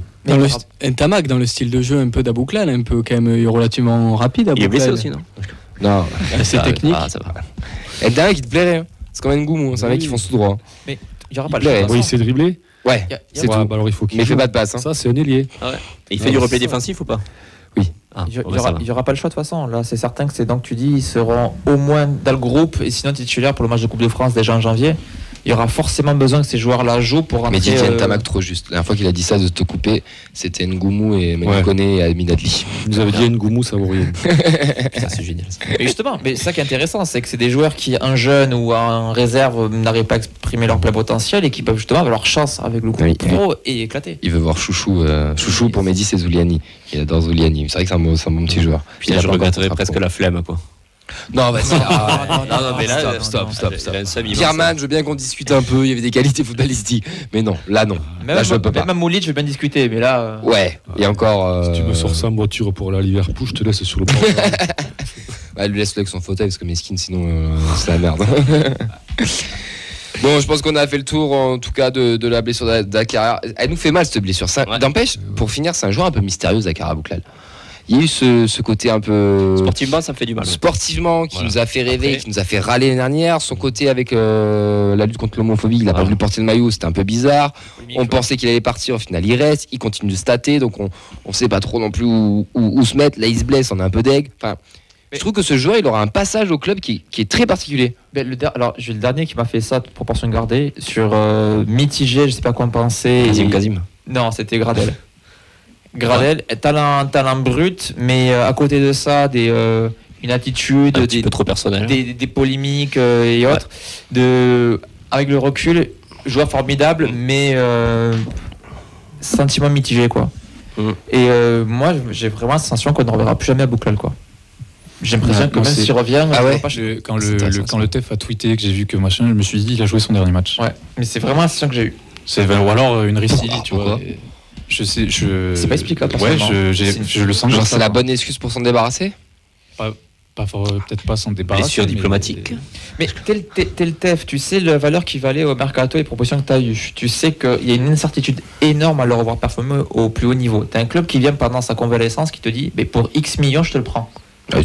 Ntamak dans le style de jeu un peu d'Abouklal, un peu quand même relativement rapide. Il est blessé aussi, non? Non, c'est technique. Ça va. Ntamak qui te plairait, hein. C'est comme un Ngoumou, c'est un mec qui fonce tout droit. Mais il n'y aura pas le choix. Oui, il sait dribbler. Ouais, c'est tout. Bah alors il faut qu'il Mais il joue. fait pas de passe. Hein. Ça, c'est un ailier. Ah ouais. Et il fait du replay défensif ou pas? Oui. Il n'y aura pas le choix de toute façon. Là, c'est certain que c'est donc tu dis ils seront au moins dans le groupe et sinon titulaires pour le match de Coupe de France déjà en janvier. Il y aura forcément besoin que ces joueurs-là jouent pour rentrer. Mais Didier Ntamak trop juste. La dernière fois qu'il a dit ça de te couper, c'était Ngoumou et Mekone et Aminadli. Vous avez dit Ngoumou, ça vaut rien. Ça, c'est génial. Mais justement, mais ça qui est intéressant, c'est que c'est des joueurs qui, en jeune ou en réserve, n'arrivent pas à exprimer leur plein potentiel et qui peuvent justement avoir leur chance avec le groupe pro et éclater. Il veut voir Chouchou. Chouchou pour Mehdi, c'est Zouliani. Il adore Zouliani. C'est vrai que c'est un bon petit joueur. Puis là, je regretterais presque la flemme, quoi. Non, vas-y. Non, mais là, stop. Pierre-Man, je veux bien qu'on discute un peu. Il y avait des qualités footballistiques. Mais non, là, non. Là, je peux pas. Même Moulit, je veux bien discuter, mais là. Ouais, et encore. Si tu me sors ça en voiture pour la Liverpool, je te laisse sur le port. Elle lui laisse avec son fauteuil parce que Meskin, sinon, c'est la merde. Bon, je pense qu'on a fait le tour, en tout cas, de la blessure d'Akara. Elle nous fait mal, cette blessure. D'empêche, pour finir, c'est un joueur un peu mystérieux, Akara Abouklal. Il y a eu ce côté un peu. Sportivement, ça me fait du mal. Sportivement, qui nous a fait rêver, qui nous a fait râler l'année dernière. Son côté avec la lutte contre l'homophobie, il n'a pas voulu porter le maillot, c'était un peu bizarre. On pensait qu'il allait partir, au final, il reste. Il continue de stater, donc on ne sait pas trop non plus où se mettre. Là, il se blesse, on a un peu d'aigle. Enfin, je trouve que ce joueur, il aura un passage au club qui est très particulier. Alors, j'ai le dernier qui m'a fait ça, de proportion gardée, sur mitigé, je ne sais pas quoi en penser. Kazim. Non, c'était Gradel. Gradel, talent brut, mais à côté de ça, une attitude, un petit peu trop personnel, des polémiques et autres. Avec le recul, joueur formidable, mais sentiment mitigé, quoi. Et moi, j'ai vraiment la sensation qu'on ne reverra plus jamais à Abouklal, quoi. J'ai l'impression que même s'il revient, quand le TEF a tweeté que j'ai vu que machin, je me suis dit il a joué son dernier match. Ouais, mais c'est vraiment la sensation que j'ai eue. Ou alors une récidive, tu vois. C'est pas explicable. Ouais, je le sens. Genre c'est la bonne excuse pour s'en débarrasser. Peut-être pas s'en débarrasser. Blessure diplomatique. Mais tel TEF, tu sais la valeur qui valait au mercato et les propositions que tu as eues. Tu sais qu'il y a une incertitude énorme à le revoir performer au plus haut niveau. Tu as un club qui vient pendant sa convalescence qui te dit mais pour X millions, je te le prends.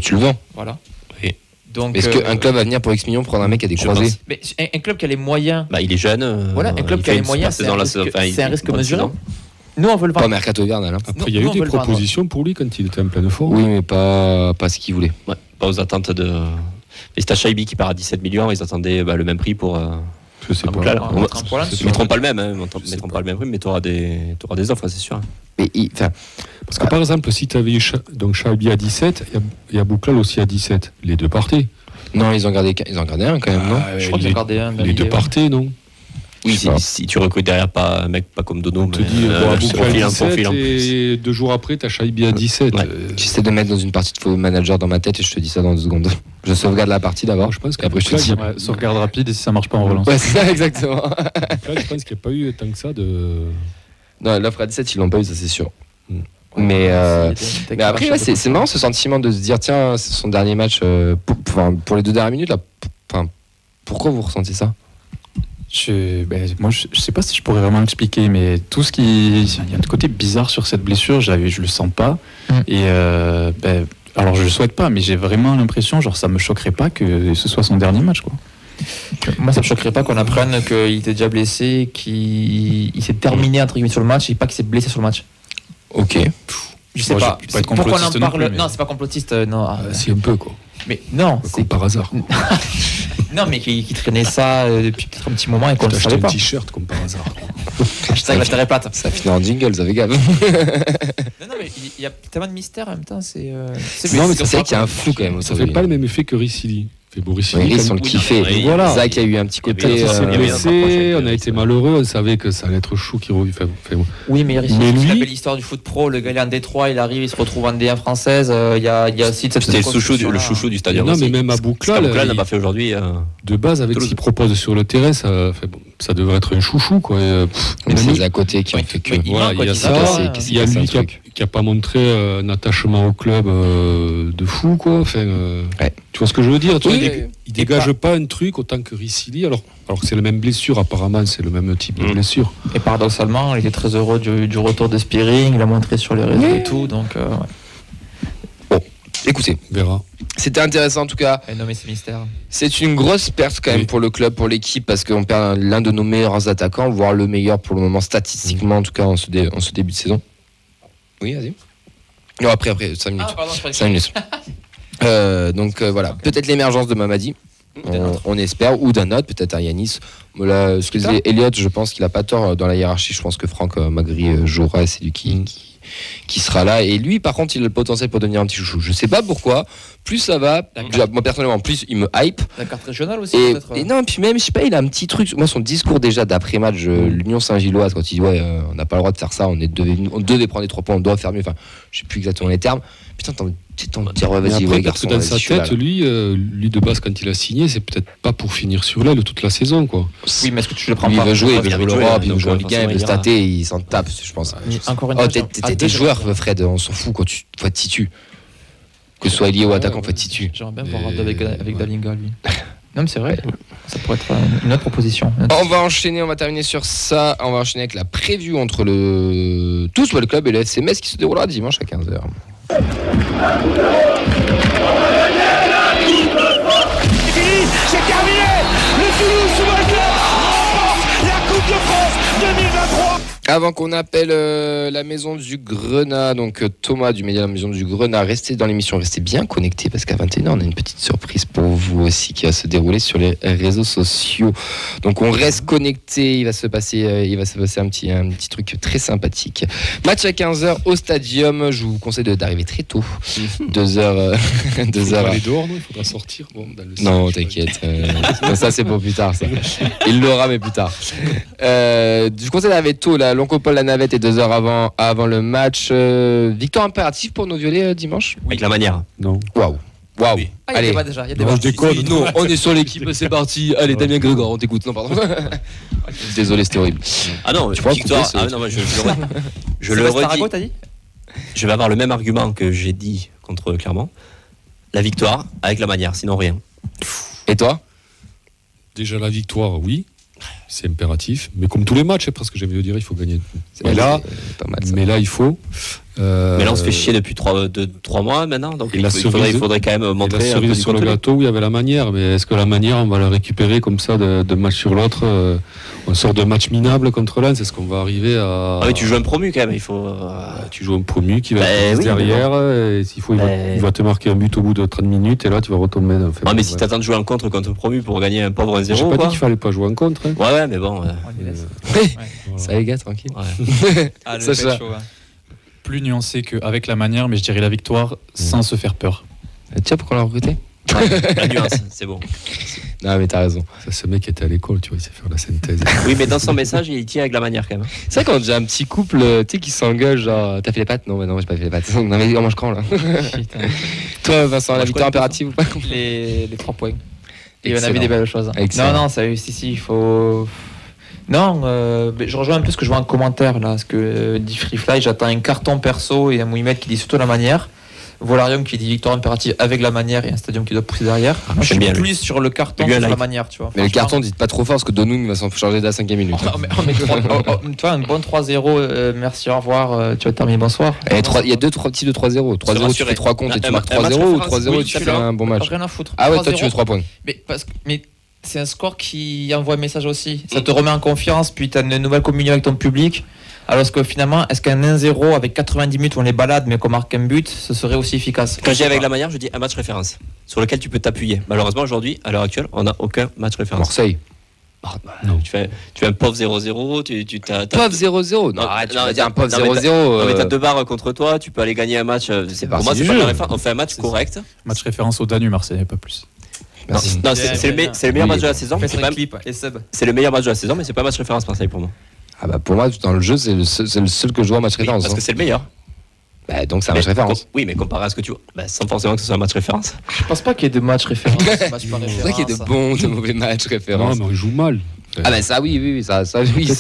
Tu le vends. Voilà. Oui. Donc, est-ce qu'un club va venir pour X millions prendre un mec à des croisés? Mais un club qui a les moyens. Il est jeune. Voilà, un club qui a les moyens, c'est un risque mesuré. Nous, on veut le vendre. Pas mercato hivernal. Après, il y a eu des propositions pour lui quand il était en pleine forme. Oui, mais pas ce qu'il voulait. Ouais, pas aux attentes de. Mais c'est Shaibi qui part à 17 millions, ils attendaient le même prix pour. Je sais pas. Ils mettront pas le même, ils mettront pas le même prix, mais tu auras des offres, c'est sûr. Mais parce que par exemple, si tu avais eu Shaibi à 17, il y a Abouklal aussi à 17. Les deux partaient. Non, ils en gardaient un quand même, non? Je crois qu'ils en gardaient un. Les deux partaient, non? Oui, si tu recrutes derrière pas un mec pas comme Dono, on te dit Abouklal à 17 et 2 jours après t'as Shaibi à 17. J'essaie de mettre dans une partie de manager dans ma tête et je te dis ça dans 2 secondes. Je sauvegarde la partie d'abord. Je pense qu'après je te dis. Sauvegarde rapide et si ça marche pas on relance. Ouais, c'est ça exactement. Là, je pense qu'il n'y a pas eu tant que ça de. Non, l'offre à 17 ils l'ont pas eu, ça c'est sûr. Mais après ouais, c'est marrant ce sentiment de se dire tiens c'est son dernier match pour les 2 dernières minutes là. Pourquoi vous ressentez ça? Moi, je sais pas si je pourrais vraiment l'expliquer, mais tout ce il y a un côté bizarre sur cette blessure, je le sens pas. Et alors je le souhaite pas, mais j'ai vraiment l'impression, genre ça me choquerait pas que ce soit son dernier match, quoi. Moi, ça me choquerait pas qu'on apprenne qu'il était déjà blessé, qu'il s'est terminé entre guillemets sur le match, et pas qu'il s'est blessé sur le match. Ok. Je sais pas. Je peux être complotiste pourquoi on en parle plus, Non, c'est pas complotiste. Non. C'est un peu quoi. Mais non, c'est par hasard. Non, mais qui traînait ça depuis peut-être un petit moment et qu'on ne savait pas. Un t-shirt comme par hasard. Hashtag la terre est plate. Ça finit en jingle, ça fait gaffe. Non, mais il y a tellement de mystère en même temps. Non, mais c'est vrai qu'il y a un flou quand même. Ça fait pas le même effet que Ricili. Boris Oui, Civil, ils sont le kiffé. Oui, voilà. Zach a eu un petit côté. Il y a s'est bien blessé, on a rapproché, été malheureux, on savait que ça allait être chou qui revient. Oui, mais il Mais lui- rappelle l'histoire du foot pro. Le gars il est en Détroit, il arrive, il se retrouve en D1 française. Il y a aussi cette C'était le chouchou du stadium. Non, aussi. mais même à Bouclal, Bouclal n'a pas fait aujourd'hui. de base, avec ce qu'il propose sur le terrain, ça devrait être un chouchou, quoi. Mais c'est les à côté qui ont fait que. Voilà, il y a ça. Il y a lui qui a pas montré un attachement au club de fou, quoi. Enfin, tu vois ce que je veux dire? Il dégage pas un truc autant que Ricili, alors que c'est la même blessure, apparemment, c'est le même type de blessure. Et paradoxalement, il était très heureux du retour de Spearing, il a montré sur les réseaux et tout, donc Bon, écoutez, On verra. c'était intéressant en tout cas. non mais c'est mystère. C'est une grosse perte quand même pour le club, pour l'équipe, parce qu'on perd l'un de nos meilleurs attaquants, voire le meilleur pour le moment statistiquement, en tout cas en ce début de saison. Oui, vas-y. Non, après, 5 minutes. pardon, je croyais que 5 minutes. Donc voilà, peut-être l'émergence de Mamadi, on espère, ou d'un autre, peut-être un Yanis. Là, ce que disait Elliot, je pense qu'il n'a pas tort dans la hiérarchie. Je pense que Franck Magri jouera et c'est lui qui sera là. Et lui, par contre, il a le potentiel pour devenir un petit chouchou. Je sais pas pourquoi. Plus ça va, déjà, moi personnellement, plus il me hype. La carte régionale aussi, Et peut-être. non, puis même, je sais pas, il a un petit truc. Moi, son discours déjà d'après-match, l'Union Saint-Gilloise, quand il dit on n'a pas le droit de faire ça, on devait prendre les 3 points, on doit faire mieux. Enfin, je sais plus exactement les termes. Putain, t'en dire Mais vas-y, après, ouais, parce que garçon, dans vas-y, sa je suis là, tête, là. lui de base, quand il a signé, c'est peut-être pas pour finir sur l'aile toute la saison, quoi. Oui, mais est-ce que tu le prends Lui, pas il veut jouer, il veut il jouer veut l'Europe, jouer, il veut jouer en Ligue 1, il veut donc, se tâter, il s'en tape, je pense. Encore une Oh, fois, t'es joueur, Fred, on s'en fout, quoi. Faut être titu. Que ce soit lié ou attaquant, faut être titu. J'aimerais bien voir avec Dalinga, lui. Non, mais c'est vrai, ça pourrait être une autre proposition. On va enchaîner, on va terminer sur ça. On va enchaîner avec la preview entre le Toulouse Club et le FC Metz qui se déroulera dimanche à 15h. C'est terminé. Le Toulouse Football Club remporte la Coupe de France 2023. Avant qu'on appelle la Maison du Grenat, donc Thomas du média La Maison du Grenat, restez dans l'émission, restez bien connectés parce qu'à 21h, on a une petite surprise pour vous aussi qui va se dérouler sur les réseaux sociaux. Donc on reste connectés, il va se passer un petit truc très sympathique. Match à 15h au Stadium, je vous conseille d'arriver très tôt. 2h. Il faudra aller dehors, non? Il faudra sortir. Bon, dans le Non, siège, t'inquiète. Ça, c'est pour plus tard. Ça. Il l'aura, mais plus tard. Je conseille d'arriver tôt. La Loncopole, la navette est 2 heures avant le match. Victoire impérative pour nos violets dimanche. Avec la manière. Non. Waouh. Oui. Allez. Il y a déjà, il y a des Non, je déconne. Non, on est sur l'équipe, c'est parti. Allez, Damien Gregor, on t'écoute. Non, pardon. Désolé, c'était horrible. Ah non, Tu pourras victoire. couper, Ah non, moi, je le redis. t'as dit Je vais avoir le même argument que j'ai dit contre Clermont. La victoire avec la manière, sinon rien. Et toi? Déjà, la victoire, oui. C'est impératif. Mais comme tous les matchs, presque, j'aime dire, il faut gagner. C'est pas mal, ça. Mais là, il faut. Mais là, on se fait chier depuis 3 mois maintenant. Donc, Et il faudrait quand même Et montrer. la un peu cerise du sur le contenu. gâteau, oui, il y avait la manière. Mais est-ce que la manière, on va la récupérer comme ça de match sur l'autre On sort de match minable contre Lens. Est-ce qu'on va arriver à. Ah oui, tu joues un promu quand même. Il faut. Tu joues un promu qui va Bah, être oui, derrière. Et s'il faut, il va te marquer un but au bout de 30 minutes. Et là, tu vas retomber. Enfin, Ah, mais bon, si ouais. t'attends de jouer en contre promu pour gagner un pauvre 1-0. J'ai pas dit quoi. qu'il fallait pas jouer en contre. Hein. Ouais, mais bon. Ça, les gars, tranquille. Ah, le Sacha. pet chaud, hein. Plus nuancé qu'avec la manière, mais je dirais la victoire sans se faire peur. Tu sais pourquoi on l'a recruté? La nuance, c'est bon. Non, mais t'as raison. Ça, ce mec était à l'école, tu vois, il sait faire la synthèse. Oui, mais dans son message, il tient avec la manière quand même. C'est vrai quand j'ai un petit couple, tu sais, qui s'engueule, genre, t'as fait les pattes? Non, mais non, j'ai pas fait les pattes. Non, mais on mange quand là? Toi, Vincent, la victoire impérative ou pas? Les 3 points. Et on a Excellent. vu des belles choses. Excellent. Non, ça si, il faut. Non, mais je rejoins un peu ce que je vois en commentaire là, ce que dit Free Fly. J'attends un carton perso et un Mouimet qui dit surtout la manière. Volarium qui dit victoire impérative avec la manière et un Stadium qui doit pousser derrière. Moi, je suis bien, plus sur le carton Lui, que un sur la like. manière, tu vois. Mais le Franchement. carton, dites pas trop fort parce que Donoum va s'en charger dès la 5e minute. Oh, mais tu vois, un bon 3-0, merci, au revoir, tu vas terminer, bonsoir. Il y a 2 types de 3-0. 3-0, tu fais 3 comptes et tu marques 3-0 ou 3-0 tu fais un bon match. Rien à foutre. Ah ouais, toi 3-0. tu veux 3 points. Mais c'est un score qui envoie un message aussi. Ça te remet en confiance, puis tu as une nouvelle communion avec ton public. Alors que finalement, est-ce qu'un 1-0 avec 90 minutes où on les balade mais qu'on marque un but, ce serait aussi efficace? Quand je dis avec la manière, je dis un match référence sur lequel tu peux t'appuyer. Malheureusement, aujourd'hui, à l'heure actuelle, on n'a aucun match référence. Marseille. Non. Tu fais un pauvre 0-0, tu t'as. Pauvre 0-0. Non, arrête, tu vas dire un pauvre non, mais 0-0. Non, mais t'as 2 barres contre toi, tu peux aller gagner un match. C'est Pour moi, parti c'est du pas jeu. la référence. On fait un match correct. Match référence au Danube, Marseille, pas plus. Merci. Non, c'est le meilleur match de la saison. C'est le meilleur match de la saison, mais c'est pas un match référence Marseille pour moi. Ah bah pour moi, dans le jeu, c'est le seul que je vois en match référence. Parce que c'est le meilleur. Bah, donc c'est un match référence. Oui, mais comparé à ce que tu vois, sans forcément que ce soit un match référence. Je pense pas qu'il y ait de match référence. C'est vrai qu'il y a de bons, de mauvais matchs référence. Non, mais on joue mal. Ah bah ça oui, ça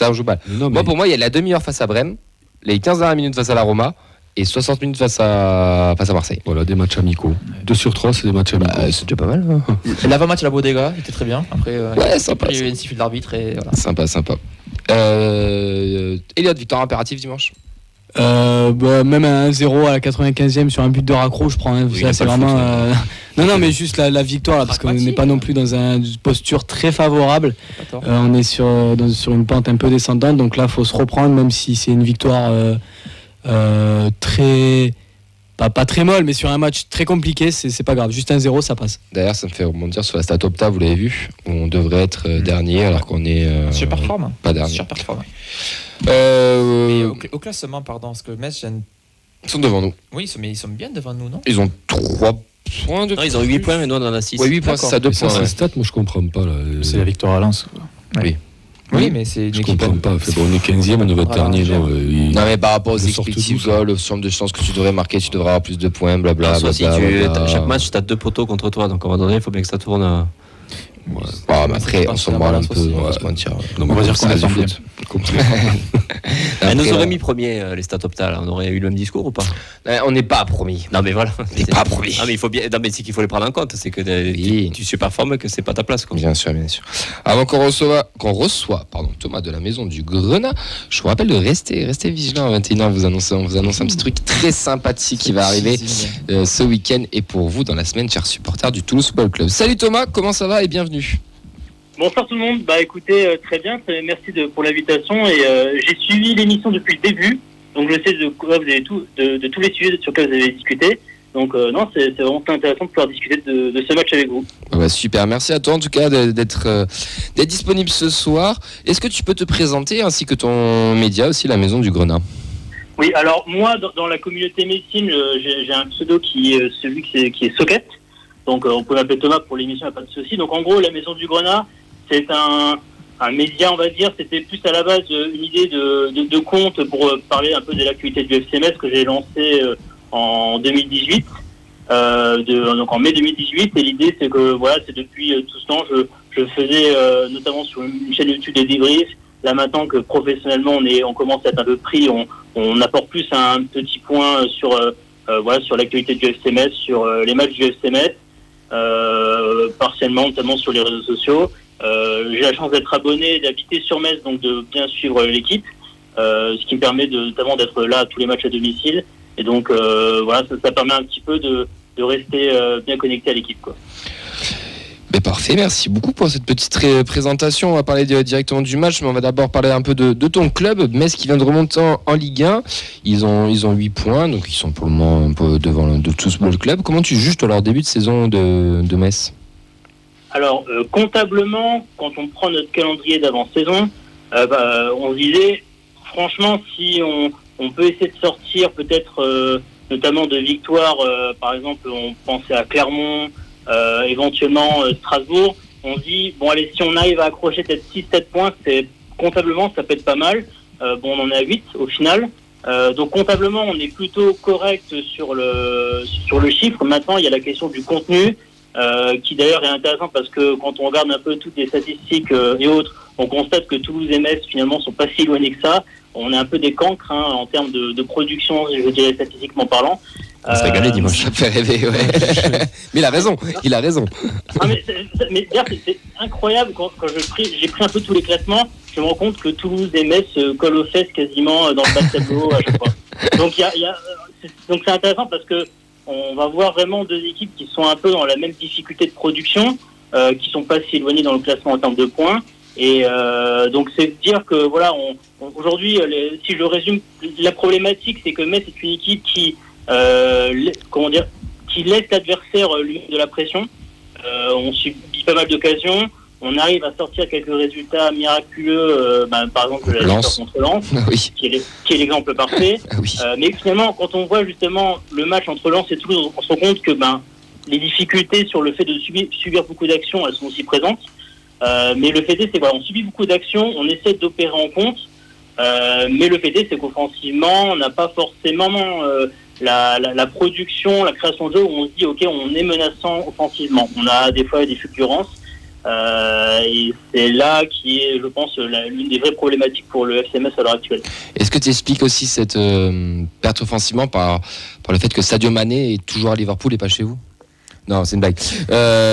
on joue mal. Non, Moi pour moi, il y a la demi-heure face à Brême, les 15 dernières minutes face à la Roma et 60 minutes face à Marseille. Voilà, des matchs amicaux. 2 sur 3, c'est des matchs amicaux. C'est déjà pas mal. Hein. L'avant-match à la Bodega était très bien. Après, sympa. Il y a eu une siffle d'arbitre et voilà. Sympa. Elliot, victoire impérative dimanche. Même à 1-0 à la 95e sur un but de raccro, je prends. Ça, c'est vraiment. Non, mais juste la victoire là, parce qu'on n'est pas non plus dans une posture très favorable. On est sur une pente un peu descendante, donc là, faut se reprendre, même si c'est une victoire très. Pas très molle, mais sur un match très compliqué, c'est pas grave. Juste 1-0, ça passe. D'ailleurs, ça me fait rebondir sur la stat Opta, vous l'avez vu, où on devrait être dernier alors qu'on est. Surperforme. Pas dernier. Surperforme. Au classement, pardon, parce que Metz, ils sont devant nous. Oui, mais ils sont bien devant nous, non? Ils ont 3 points de. Non, ils ont 8 points, mais nous on en a 6. Ouais, 8 points, c'est ça, 2 points. C'est stat, moi je comprends pas. Là. C'est la victoire à Lens. Oui. Oui, mais c'est une je équipe. comprends pas. On est 15e, on devrait être dernier. Non, mais par rapport aux expectative goals, au nombre de chances que tu devrais marquer, tu devrais avoir plus de points, blablabla. Chaque match, tu as 2 poteaux contre toi, donc à un moment donné, il faut bien que ça tourne. Ouais. Mais après, on s'en branle un peu, on va se mentir. On va dire qu'on est bien. Elle nous aurait mis premier, les stats Opta, on aurait eu le même discours ou pas? On n'est pas promis. Non, mais voilà. On n'est pas promis. Ah, mais il faut bien. Non, mais c'est qu'il faut les prendre en compte. C'est que tu surperformes, que c'est pas ta place. Quoi. Bien sûr. Avant qu'on reçoit Thomas de la maison du Grenat, je vous rappelle de rester vigilant à 21h. On vous annonce un petit truc très sympathique qui va arriver ce week-end et pour vous dans la semaine, chers supporters du Toulouse Football Club. Salut Thomas, comment ça va et bienvenue. Bonsoir tout le monde. Écoutez, très bien, merci pour l'invitation et j'ai suivi l'émission depuis le début, donc je sais de quoi vous avez de tous les sujets sur lesquels vous avez discuté. Donc non, c'est vraiment très intéressant de pouvoir discuter de ce match avec vous. Super, merci à toi en tout cas d'être disponible ce soir. Est-ce que tu peux te présenter ainsi que ton média aussi, la Maison du Grenat? Oui, alors moi dans la communauté médecine, j'ai un pseudo qui est celui qui est Socket. Donc on peut m'appeler Thomas pour l'émission, il n'y a pas de souci. Donc en gros, la Maison du Grenat, c'est un média, on va dire. C'était plus à la base une idée de compte pour parler un peu de l'actualité du FCMS que j'ai lancé en 2018, donc en mai 2018. Et l'idée, c'est que voilà, c'est depuis tout ce temps, je faisais notamment sur une chaîne YouTube des débriefs. Là maintenant que professionnellement on commence à être un peu pris, on apporte plus un petit point sur l'actualité du FCMS, sur les matchs du FCMS. Partiellement, notamment sur les réseaux sociaux. J'ai la chance d'être abonné, d'habiter sur Metz, donc de bien suivre l'équipe, ce qui me permet notamment d'être là à tous les matchs à domicile. Et donc ça permet un petit peu de rester bien connecté à l'équipe, quoi. Parfait, merci beaucoup pour cette petite présentation. On va parler directement du match, mais on va d'abord parler un peu de ton club, Metz, qui vient de remonter en Ligue 1. Ils ont 8 points, donc ils sont pour le moment un peu devant le Toulouse Football Club. Comment tu juges leur début de saison de Metz? Alors, comptablement, quand on prend notre calendrier d'avant-saison, on se disait, franchement, si on peut essayer de sortir peut-être notamment de victoires, par exemple, on pensait à Clermont, éventuellement Strasbourg, on se dit bon allez, si on arrive à accrocher peut-être 6-7 points, comptablement ça peut être pas mal. On en est à 8 au final, donc comptablement on est plutôt correct sur le chiffre. Maintenant il y a la question du contenu qui d'ailleurs est intéressant parce que quand on regarde un peu toutes les statistiques et autres, on constate que Toulouse et Metz finalement sont pas si éloignés que ça. On est un peu des cancres en termes de production, je dirais statistiquement parlant. On se régalait dimanche. Ça fait rêver, ouais. Mais il a raison. Mais c'est incroyable quand j'ai pris un peu tous les classements, je me rends compte que Toulouse et Metz collent aux fesses quasiment dans le bas de tableau à chaque fois. Donc donc c'est intéressant parce que on va voir vraiment deux équipes qui sont un peu dans la même difficulté de production, qui sont pas si éloignées dans le classement en termes de points. Et donc c'est dire que voilà, aujourd'hui, si je résume, la problématique, c'est que Metz est une équipe qui laisse l'adversaire lui de la pression. On subit pas mal d'occasions. On arrive à sortir quelques résultats miraculeux, par exemple la victoire contre Lens, oui. qui est l'exemple parfait. Oui. Mais finalement, quand on voit justement le match entre Lens et Toulouse, on se rend compte que les difficultés sur le fait de subir beaucoup d'actions, elles sont aussi présentes. Mais le fait est, c'est on subit beaucoup d'actions, on essaie d'opérer en compte. Mais le fait est, c'est qu'offensivement, on n'a pas forcément la production, la création de jeu où on se dit, ok, on est menaçant offensivement. On a des fois des fulgurances. Et c'est là qui est, je pense, l'une des vraies problématiques pour le FCMS à l'heure actuelle. Est-ce que tu expliques aussi cette perte offensivement par le fait que Sadio Mané est toujours à Liverpool et pas chez vous ? Non, c'est une blague.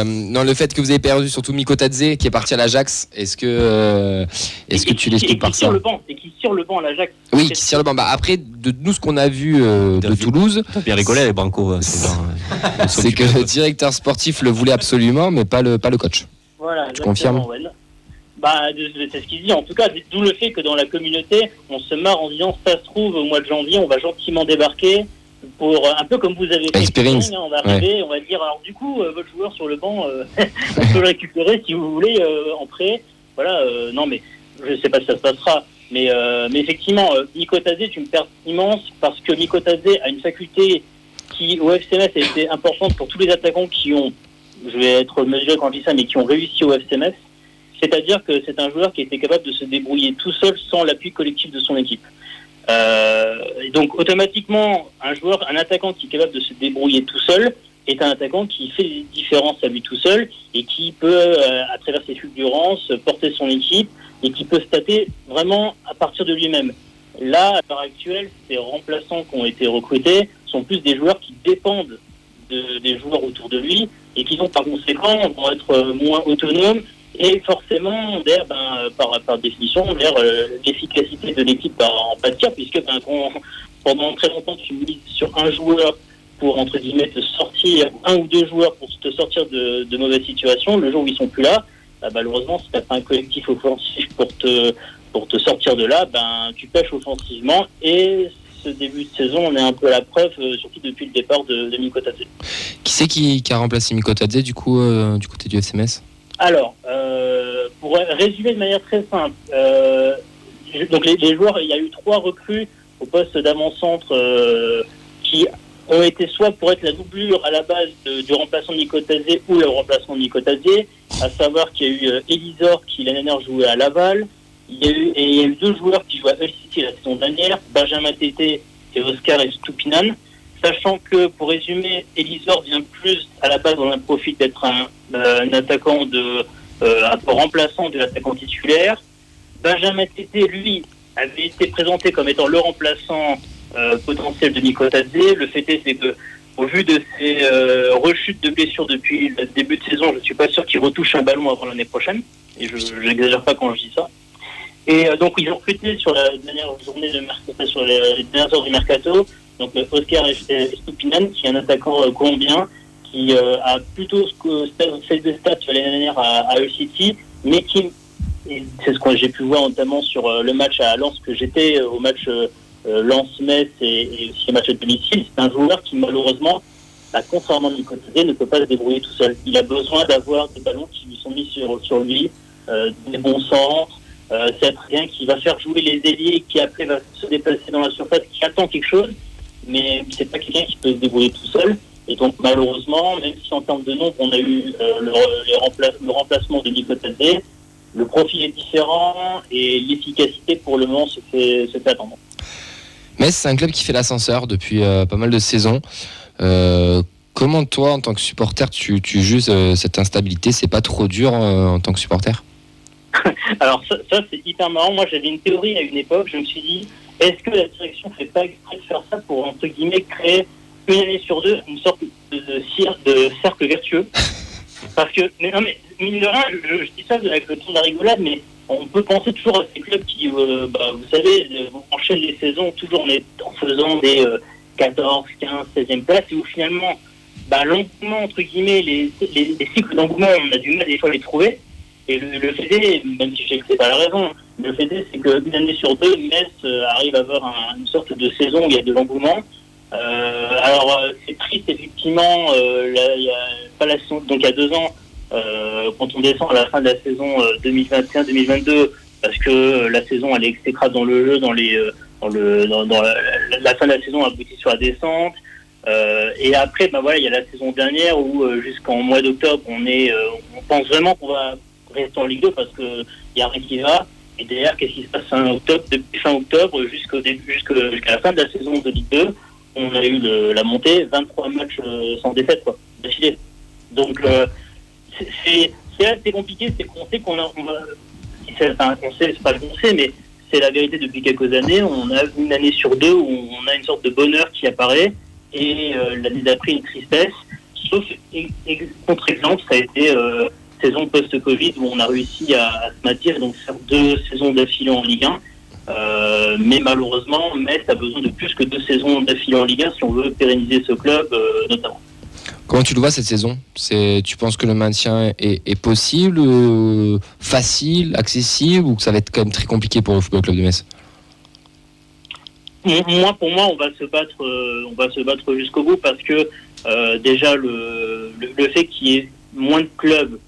Non, le fait que vous avez perdu surtout Miko Tadze qui est parti à l'Ajax, est-ce que tu l'expliques par ça ? Et qui tire le banc à l'Ajax. Oui, qui tire le banc. Bah, après, de nous, ce qu'on a vu de Toulouse... T'as bien rigolé avec Branco. C'est que le directeur sportif le voulait absolument, mais pas le coach. Voilà, tu confirmes ? Ouais. Bah, c'est ce qu'il dit. En tout cas, d'où le fait que dans la communauté, on se marre en disant, ça se trouve, au mois de janvier, on va gentiment débarquer pour, un peu comme vous avez fait, on va arriver, on va dire, alors du coup, votre joueur sur le banc, on peut le récupérer si vous voulez, en prêt. Voilà, non, mais je sais pas si ça se passera. Mais effectivement, Miko Tadze est une perte immense parce que Miko Tadze a une faculté qui, au FCMS, a été importante pour tous les attaquants qui ont, je vais être mesuré quand je dis ça, mais qui ont réussi au FCMS. C'est-à-dire que c'est un joueur qui était capable de se débrouiller tout seul sans l'appui collectif de son équipe. Et donc automatiquement, un attaquant qui est capable de se débrouiller tout seul est un attaquant qui fait des différences à lui tout seul et qui peut, à travers ses fulgurances, porter son équipe et qui peut stater vraiment à partir de lui-même. Là, à l'heure actuelle, ces remplaçants qui ont été recrutés sont plus des joueurs qui dépendent des joueurs autour de lui et qui, par conséquent, vont être moins autonomes. Et forcément, par définition, l'efficacité de l'équipe va en pâtir, puisque pendant très longtemps, tu mises sur un joueur pour, entre guillemets, te sortir, un ou deux joueurs pour te sortir de mauvaises situations. Le jour où ils sont plus là, malheureusement, si tu n'as pas un collectif offensif pour te sortir de là, tu pêches offensivement. Et ce début de saison, on est un peu à la preuve, surtout depuis le départ de Miko Tadze. Qui c'est qui a remplacé Miko Tadze, du coup, du côté du FCMS ? Alors, pour résumer de manière très simple, donc les joueurs, il y a eu 3 recrues au poste d'avant-centre qui ont été soit pour être la doublure à la base du remplaçant de Miko Tadze ou le remplaçant de Miko Tadze, à savoir qu'il y a eu Elisor qui l'année dernière jouait à Laval, il y a eu 2 joueurs qui jouaient à Hull City la saison dernière, Benjamin Tété et Oscar Estupinan. Sachant que, pour résumer, Elisor vient plus, à la base, on a profité d'être un attaquant un peu remplaçant de l'attaquant titulaire. Benjamin Tété, lui, avait été présenté comme étant le remplaçant potentiel de Miko Tadze. Le fait est, c'est que, au vu de ses rechutes de blessures depuis le début de saison, je ne suis pas sûr qu'il retouche un ballon avant l'année prochaine. Et je n'exagère pas quand je dis ça. Et donc, ils ont recruté sur la dernière journée de mercato, sur les dernières heures du mercato, donc Oscar Estupinan, qui est un attaquant colombien, qui a plutôt fait des stats l'année dernière à Hull City, mais et c'est ce que j'ai pu voir notamment sur le match à Lens, que j'étais au match Lens-Metz et aussi le match à domicile. C'est un joueur qui malheureusement, contrairement à Miko Tadze, ne peut pas se débrouiller tout seul. Il a besoin d'avoir des ballons qui lui sont mis sur lui, des bons centres. C'est rien qui va faire jouer les ailiers, qui après va se déplacer dans la surface, qui attend quelque chose, mais c'est pas quelqu'un qui peut se débrouiller tout seul. Et donc malheureusement, même si en termes de nombre, on a eu le remplacement de Miko Tadze, le profil est différent et l'efficacité pour le moment se fait attendre. Metz, c'est un club qui fait l'ascenseur depuis pas mal de saisons. Comment toi, en tant que supporter, tu juges cette instabilité ? C'est pas trop dur en tant que supporter ? Alors ça c'est hyper marrant. Moi j'avais une théorie à une époque, je me suis dit, est-ce que la direction fait pas exprès de faire ça pour, entre guillemets, créer une année sur 2 une sorte de cercle vertueux? Parce que, mais mine de rien, je dis ça avec le ton de la rigolade, mais on peut penser toujours à ces clubs qui, vous savez, enchaînent les saisons toujours en faisant des 14, 15, 16e places, et où finalement, l'engouement, entre guillemets, les cycles d'engouement, on a du mal des fois à les trouver. Et le fait est, même si je sais que c'est pas la raison, le fait est, c'est qu'une année sur 2, Metz arrive à avoir une sorte de saison où il y a de l'engouement. Alors c'est triste effectivement, il y a pas la saison, donc il y a 2 ans, quand on descend à la fin de la saison 2021-2022, parce que la saison elle est exécrable dans le jeu, la fin de la saison aboutit sur la descente. Et après, il y a la saison dernière où jusqu'en mois d'octobre, on pense vraiment qu'on va rester en Ligue 2 parce qu'il n'y a rien qui va. Et derrière, qu'est-ce qui se passe depuis fin octobre jusqu'à la fin de la saison de Ligue 2, on a eu la montée, 23 matchs sans défaite, quoi, d'affilée. Donc, c'est assez compliqué, c'est qu'on sait c'est pas qu'on sait, mais c'est la vérité depuis quelques années. On a une année sur deux où on a une sorte de bonheur qui apparaît et l'année d'après une tristesse. Sauf contre-exemple, ça a été saison post-Covid où on a réussi à se maintenir, donc faire 2 saisons d'affilée en Ligue 1. Mais malheureusement, Metz a besoin de plus que 2 saisons d'affilée en Ligue 1 si on veut pérenniser ce club notamment. Comment tu le vois cette saison ? Tu penses que le maintien est possible, facile, accessible, ou que ça va être quand même très compliqué pour le Football Club de Metz ? Pour moi, on va se battre jusqu'au bout parce que déjà le fait qu'il y ait moins de clubs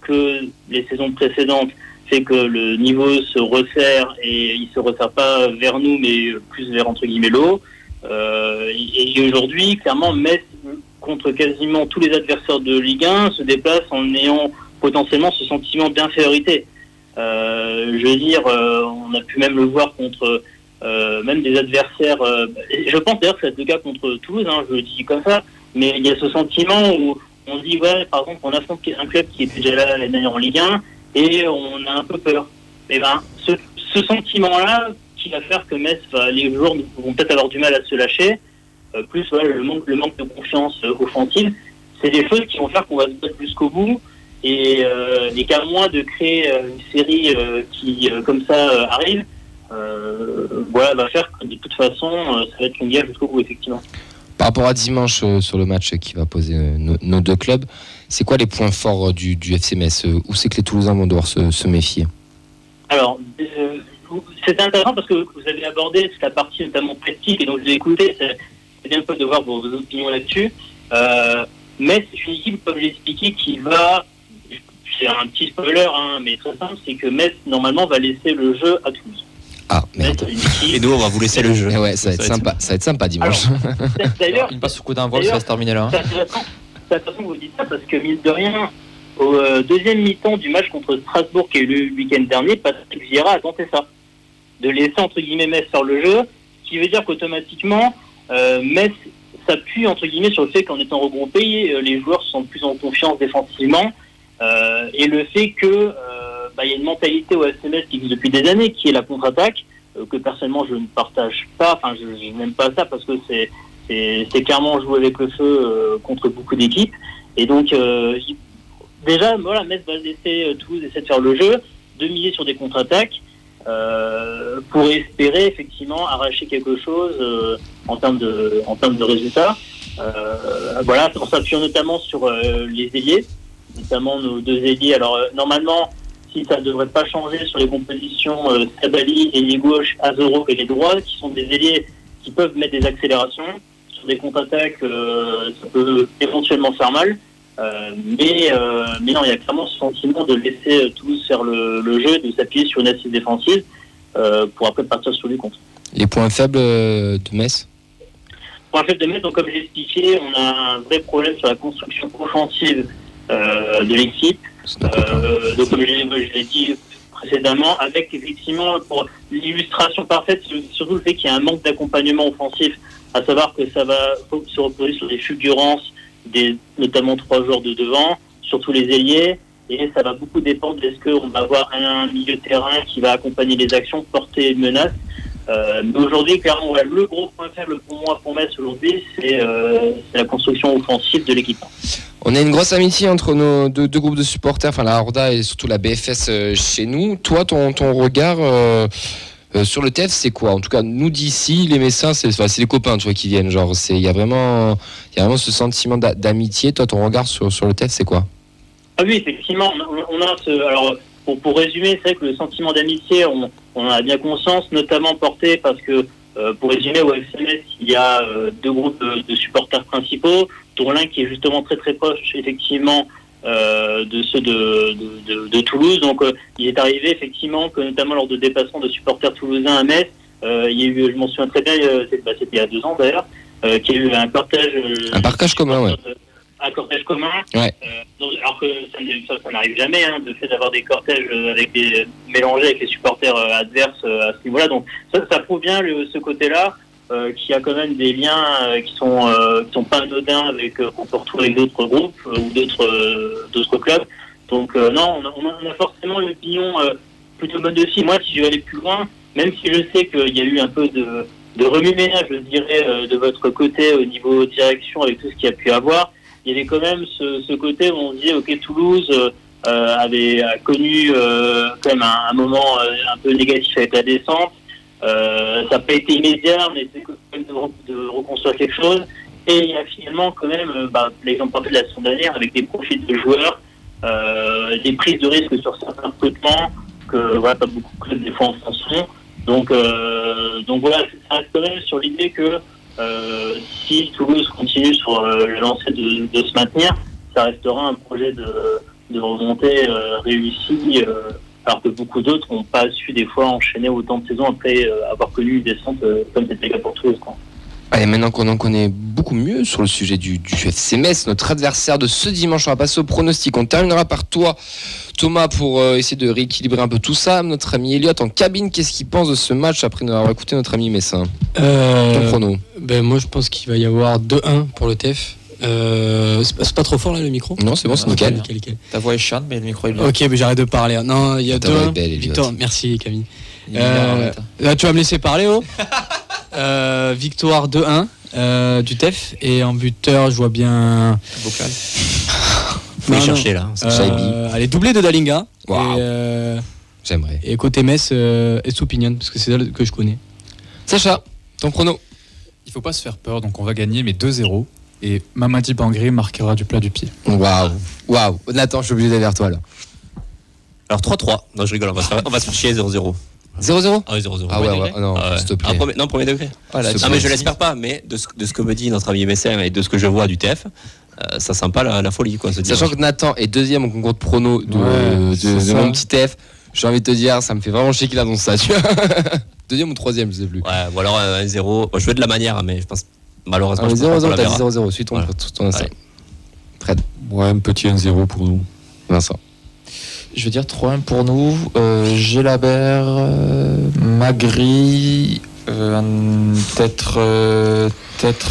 que les saisons précédentes fait que le niveau se resserre et il se resserre pas vers nous mais plus vers entre guillemets le haut. Et aujourd'hui, clairement, Metz contre quasiment tous les adversaires de Ligue 1 se déplace en ayant potentiellement ce sentiment d'infériorité. Je veux dire, on a pu même le voir contre même des adversaires. Je pense d'ailleurs que c'est le cas contre Toulouse, je le dis comme ça, mais il y a ce sentiment où on se dit, par exemple, on affronte un club qui était déjà là l'année dernière en Ligue 1 et on a un peu peur. Et ce sentiment-là qui va faire que Metz, les joueurs vont peut-être avoir du mal à se lâcher, plus le manque de confiance offensive, c'est des choses qui vont faire qu'on va se battre jusqu'au bout et qu'à moins de créer une série qui, comme ça, arrive, va faire que de toute façon, ça va être une guerre jusqu'au bout, effectivement. Par rapport à dimanche sur le match qui va poser nos 2 clubs, c'est quoi les points forts du FC Metz ? Où c'est que les Toulousains vont devoir se méfier ? Alors, c'est intéressant parce que vous avez abordé la partie notamment pratique et donc je l'ai écouté, c'est bien de voir vos opinions là-dessus. Metz, c'est une équipe, comme je l'ai expliqué, qui va, c'est un petit spoiler, mais très simple, c'est que Metz, normalement, va laisser le jeu à Toulouse. Ah, merde. Et nous, on va vous laisser le jeu. Ouais, ça va être sympa. Ça va être sympa dimanche. Alors, d'ailleurs, il passe au coup d'un vol, ça va se terminer là. C'est intéressant que vous dites ça parce que, mine de rien, au deuxième mi-temps du match contre Strasbourg qui a eu le week-end dernier, Patrick Vieira a tenté ça. De laisser, entre guillemets, Metz faire le jeu, ce qui veut dire qu'automatiquement, Metz s'appuie, entre guillemets, sur le fait qu'en étant regroupés, les joueurs se sentent plus en confiance défensivement, et le fait que y a une mentalité au FC Metz qui existe depuis des années, qui est la contre-attaque, que personnellement je ne partage pas, je n'aime pas ça parce que c'est clairement jouer avec le feu contre beaucoup d'équipes. Et donc, déjà, Metz va laisser Toulouse essayer de faire le jeu, de miser sur des contre-attaques, pour espérer effectivement arracher quelque chose en termes de résultats. En s'appuyant notamment sur les ailiers, notamment nos 2 ailiers. Alors, normalement, si ça ne devrait pas changer sur les compositions Sabali, ailier gauche, Azoro et les droits, qui sont des ailiers qui peuvent mettre des accélérations. Sur des contre-attaques, ça peut éventuellement faire mal. Mais non, il y a clairement ce sentiment de laisser tous faire le jeu, de s'appuyer sur une assise défensive pour après partir sur du contre. Les points faibles de Metz ? Points faibles de Metz, donc comme j'ai expliqué, on a un vrai problème sur la construction offensive de l'équipe. Donc comme je l'ai dit précédemment, avec effectivement pour l'illustration parfaite, surtout le fait qu'il y a un manque d'accompagnement offensif, à savoir que ça va se reposer sur des fulgurances, notamment 3 joueurs de devant, surtout les ailiers, et ça va beaucoup dépendre est-ce qu'on va avoir un milieu de terrain qui va accompagner les actions, porter une menace. Mais aujourd'hui, clairement, le gros point faible pour moi, pour Metz aujourd'hui, c'est la construction offensive de l'équipe. On a une grosse amitié entre nos deux groupes de supporters, la Horda et surtout la BFS chez nous. Toi, ton regard sur le TEF, c'est quoi ? En tout cas, nous d'ici, les Messins, c'est les copains, tu vois, qui viennent. Genre, il y a vraiment ce sentiment d'amitié. Toi, ton regard sur le TEF, c'est quoi ? Ah oui, effectivement, on a alors pour résumer, c'est vrai que le sentiment d'amitié, on en a bien conscience, notamment porté parce que, pour résumer, au FC Metz, il y a 2 groupes de supporters principaux, dont l'un qui est justement très très proche, effectivement, de ceux de Toulouse. Donc, il est arrivé, effectivement, que notamment lors de déplacements de supporters toulousains à Metz, il y a eu, je m'en souviens très bien, c'était il y a 2 ans d'ailleurs, qu'il y a eu un cortège. Un partage commun, ouais. Un cortège commun. Ouais. Alors que ça n'arrive jamais, de fait d'avoir des cortèges mélangés avec les supporters adverses à ce niveau-là. Donc ça prouve bien ce côté-là, qu'il y a quand même des liens qui sont pas anodins avec qu'on peut retrouver avec d'autres groupes ou d'autres clubs. Donc non, on a forcément une opinion plutôt bonne dessus. Moi, si je vais aller plus loin, même si je sais qu'il y a eu un peu de remue-ménage, je dirais, de votre côté au niveau direction avec tout ce qu'il y a pu avoir, il y avait quand même ce côté où on se disait, ok, Toulouse a connu quand même un moment un peu négatif avec la descente. Ça n'a pas été immédiat, mais c'est quand même de reconstruire quelque chose. Et il y a finalement quand même l'exemple parfait de la saison dernière avec des profils de joueurs, des prises de risque sur certains recrutements que pas beaucoup de clubs des fois en font. Donc voilà, ça reste quand même sur l'idée que si Toulouse continue sur le lancer de se maintenir, ça restera un projet de remontée réussi, alors que beaucoup d'autres n'ont pas su des fois enchaîner autant de saisons après avoir connu une descente comme c'était le cas pour Toulouse. Allez, maintenant qu'on en connaît beaucoup mieux sur le sujet du FC Metz, notre adversaire de ce dimanche, on va passer au pronostic. On terminera par toi, Thomas, pour essayer de rééquilibrer un peu tout ça. Notre ami Elliot en cabine, qu'est-ce qu'il pense de ce match après avoir écouté notre ami Messin? Ton prono? Moi, je pense qu'il va y avoir 2-1 pour le TEF. C'est pas trop fort là le micro? Non, c'est bon, c'est nickel. Ta voix est chiante, mais le micro est bien. Ok, mais j'arrête de parler. Non, il y a 2-1. Victoire, merci Camille. Là, tu vas me laisser parler, victoire 2-1 du TEF, et en buteur je vois bien vocal. Faut y chercher là. Allez, doublé de Dalinga. Wow. J'aimerais. Et côté Metz, Estoupinian, parce que c'est celle que je connais. Sacha, ton prono? Il faut pas se faire peur, donc on va gagner, mais 2-0. Et Mamadi Bangré marquera du plat du pied. Waouh. Nathan, je suis obligé d'aller vers toi là. Alors 3-3. Non, je rigole, on va se faire chier 0-0. 0-0? Ah oui, 0-0. Ah ouais, non, s'il te plaît. Premier degré. Non, mais je l'espère pas, mais de ce que me dit notre ami Messin et de ce que je vois du TF, ça sent pas la folie, quoi. Sachant que Nathan est deuxième au concours de prono de mon petit TF, j'ai envie de te dire, ça me fait vraiment chier qu'il annonce ça. Deuxième ou troisième, je sais plus. Ouais, ou alors 1-0. Je veux de la manière, mais je pense malheureusement. 0-0, t'as dit 0-0, suis ton instinct. Fred. Ouais, un petit 1-0 pour nous. Vincent. Je vais dire 3-1 pour nous. Gelabert, Magri, peut-être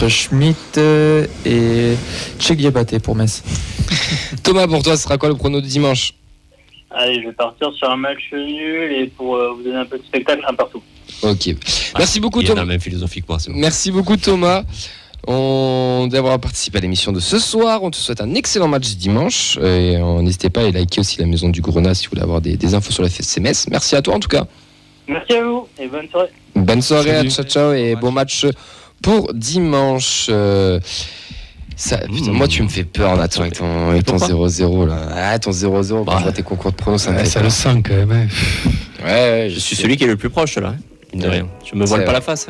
Schmitt et Tchegliabaté pour Metz. Thomas, pour toi, ce sera quoi le prono de dimanche? Allez, je vais partir sur un match nul et pour vous donner un peu de spectacle, un partout. Ok. Merci beaucoup, Thomas. Il a la même philosophie que moi. Bon. Merci beaucoup, Thomas. D'avoir participé à l'émission de ce soir. On te souhaite un excellent match dimanche. Et n'hésitez pas à liker aussi la Maison du Grenat si vous voulez avoir des infos sur la FC Metz. Merci à toi en tout cas. Merci à vous et bonne soirée. Bonne soirée, ciao et bon match pour dimanche. Putain, moi tu me fais peur Nathan avec ton 0-0 là. Ah, ton 0-0 quand je vois tes concours de pronos, ça me fait ça le sent quand même. Ouais, je suis celui qui est le plus proche là. De rien. Je me voile pas la face.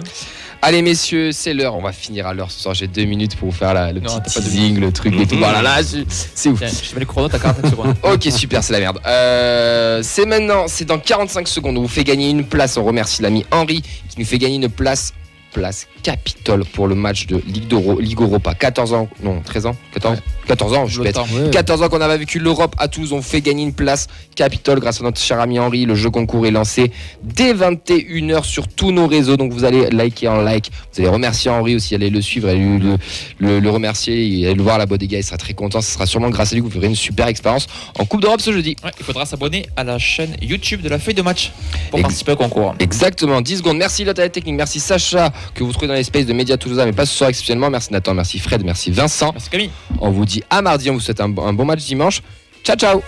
Allez messieurs, c'est l'heure, on va finir à l'heure ce soir, j'ai 2 minutes pour vous faire le petit teasing, le truc et tout. Voilà, là, c'est ouf. Je mets le chrono, t'as 45 secondes. Ok, super, c'est la merde. C'est maintenant, c'est dans 45 secondes, on vous fait gagner une place. On remercie l'ami Henri qui nous fait gagner une place Capitole pour le match de Ligue Europa. 14 ans, non, 13 ans 14 ans, je pète. 14 ans qu'on avait vécu l'Europe à Toulouse, on fait gagner une place Capitole grâce à notre cher ami Henri. Le jeu concours est lancé dès 21h sur tous nos réseaux, donc vous allez liker en like. Vous allez remercier Henri aussi, allez le suivre, allez le remercier, allez le voir à la bodega, il sera très content. Ce sera sûrement grâce à lui que vous ferez une super expérience en Coupe d'Europe ce jeudi. Ouais, il faudra s'abonner à la chaîne YouTube de la feuille de match pour participer au concours. Exactement, 10 secondes. Merci Lotte à la technique, merci Sacha que vous trouvez dans les spaces de Média Toulousain, mais pas ce soir exceptionnellement. Merci Nathan, merci Fred, merci Vincent. Merci Camille. On vous dit à mardi, on vous souhaite un bon match dimanche. Ciao ciao.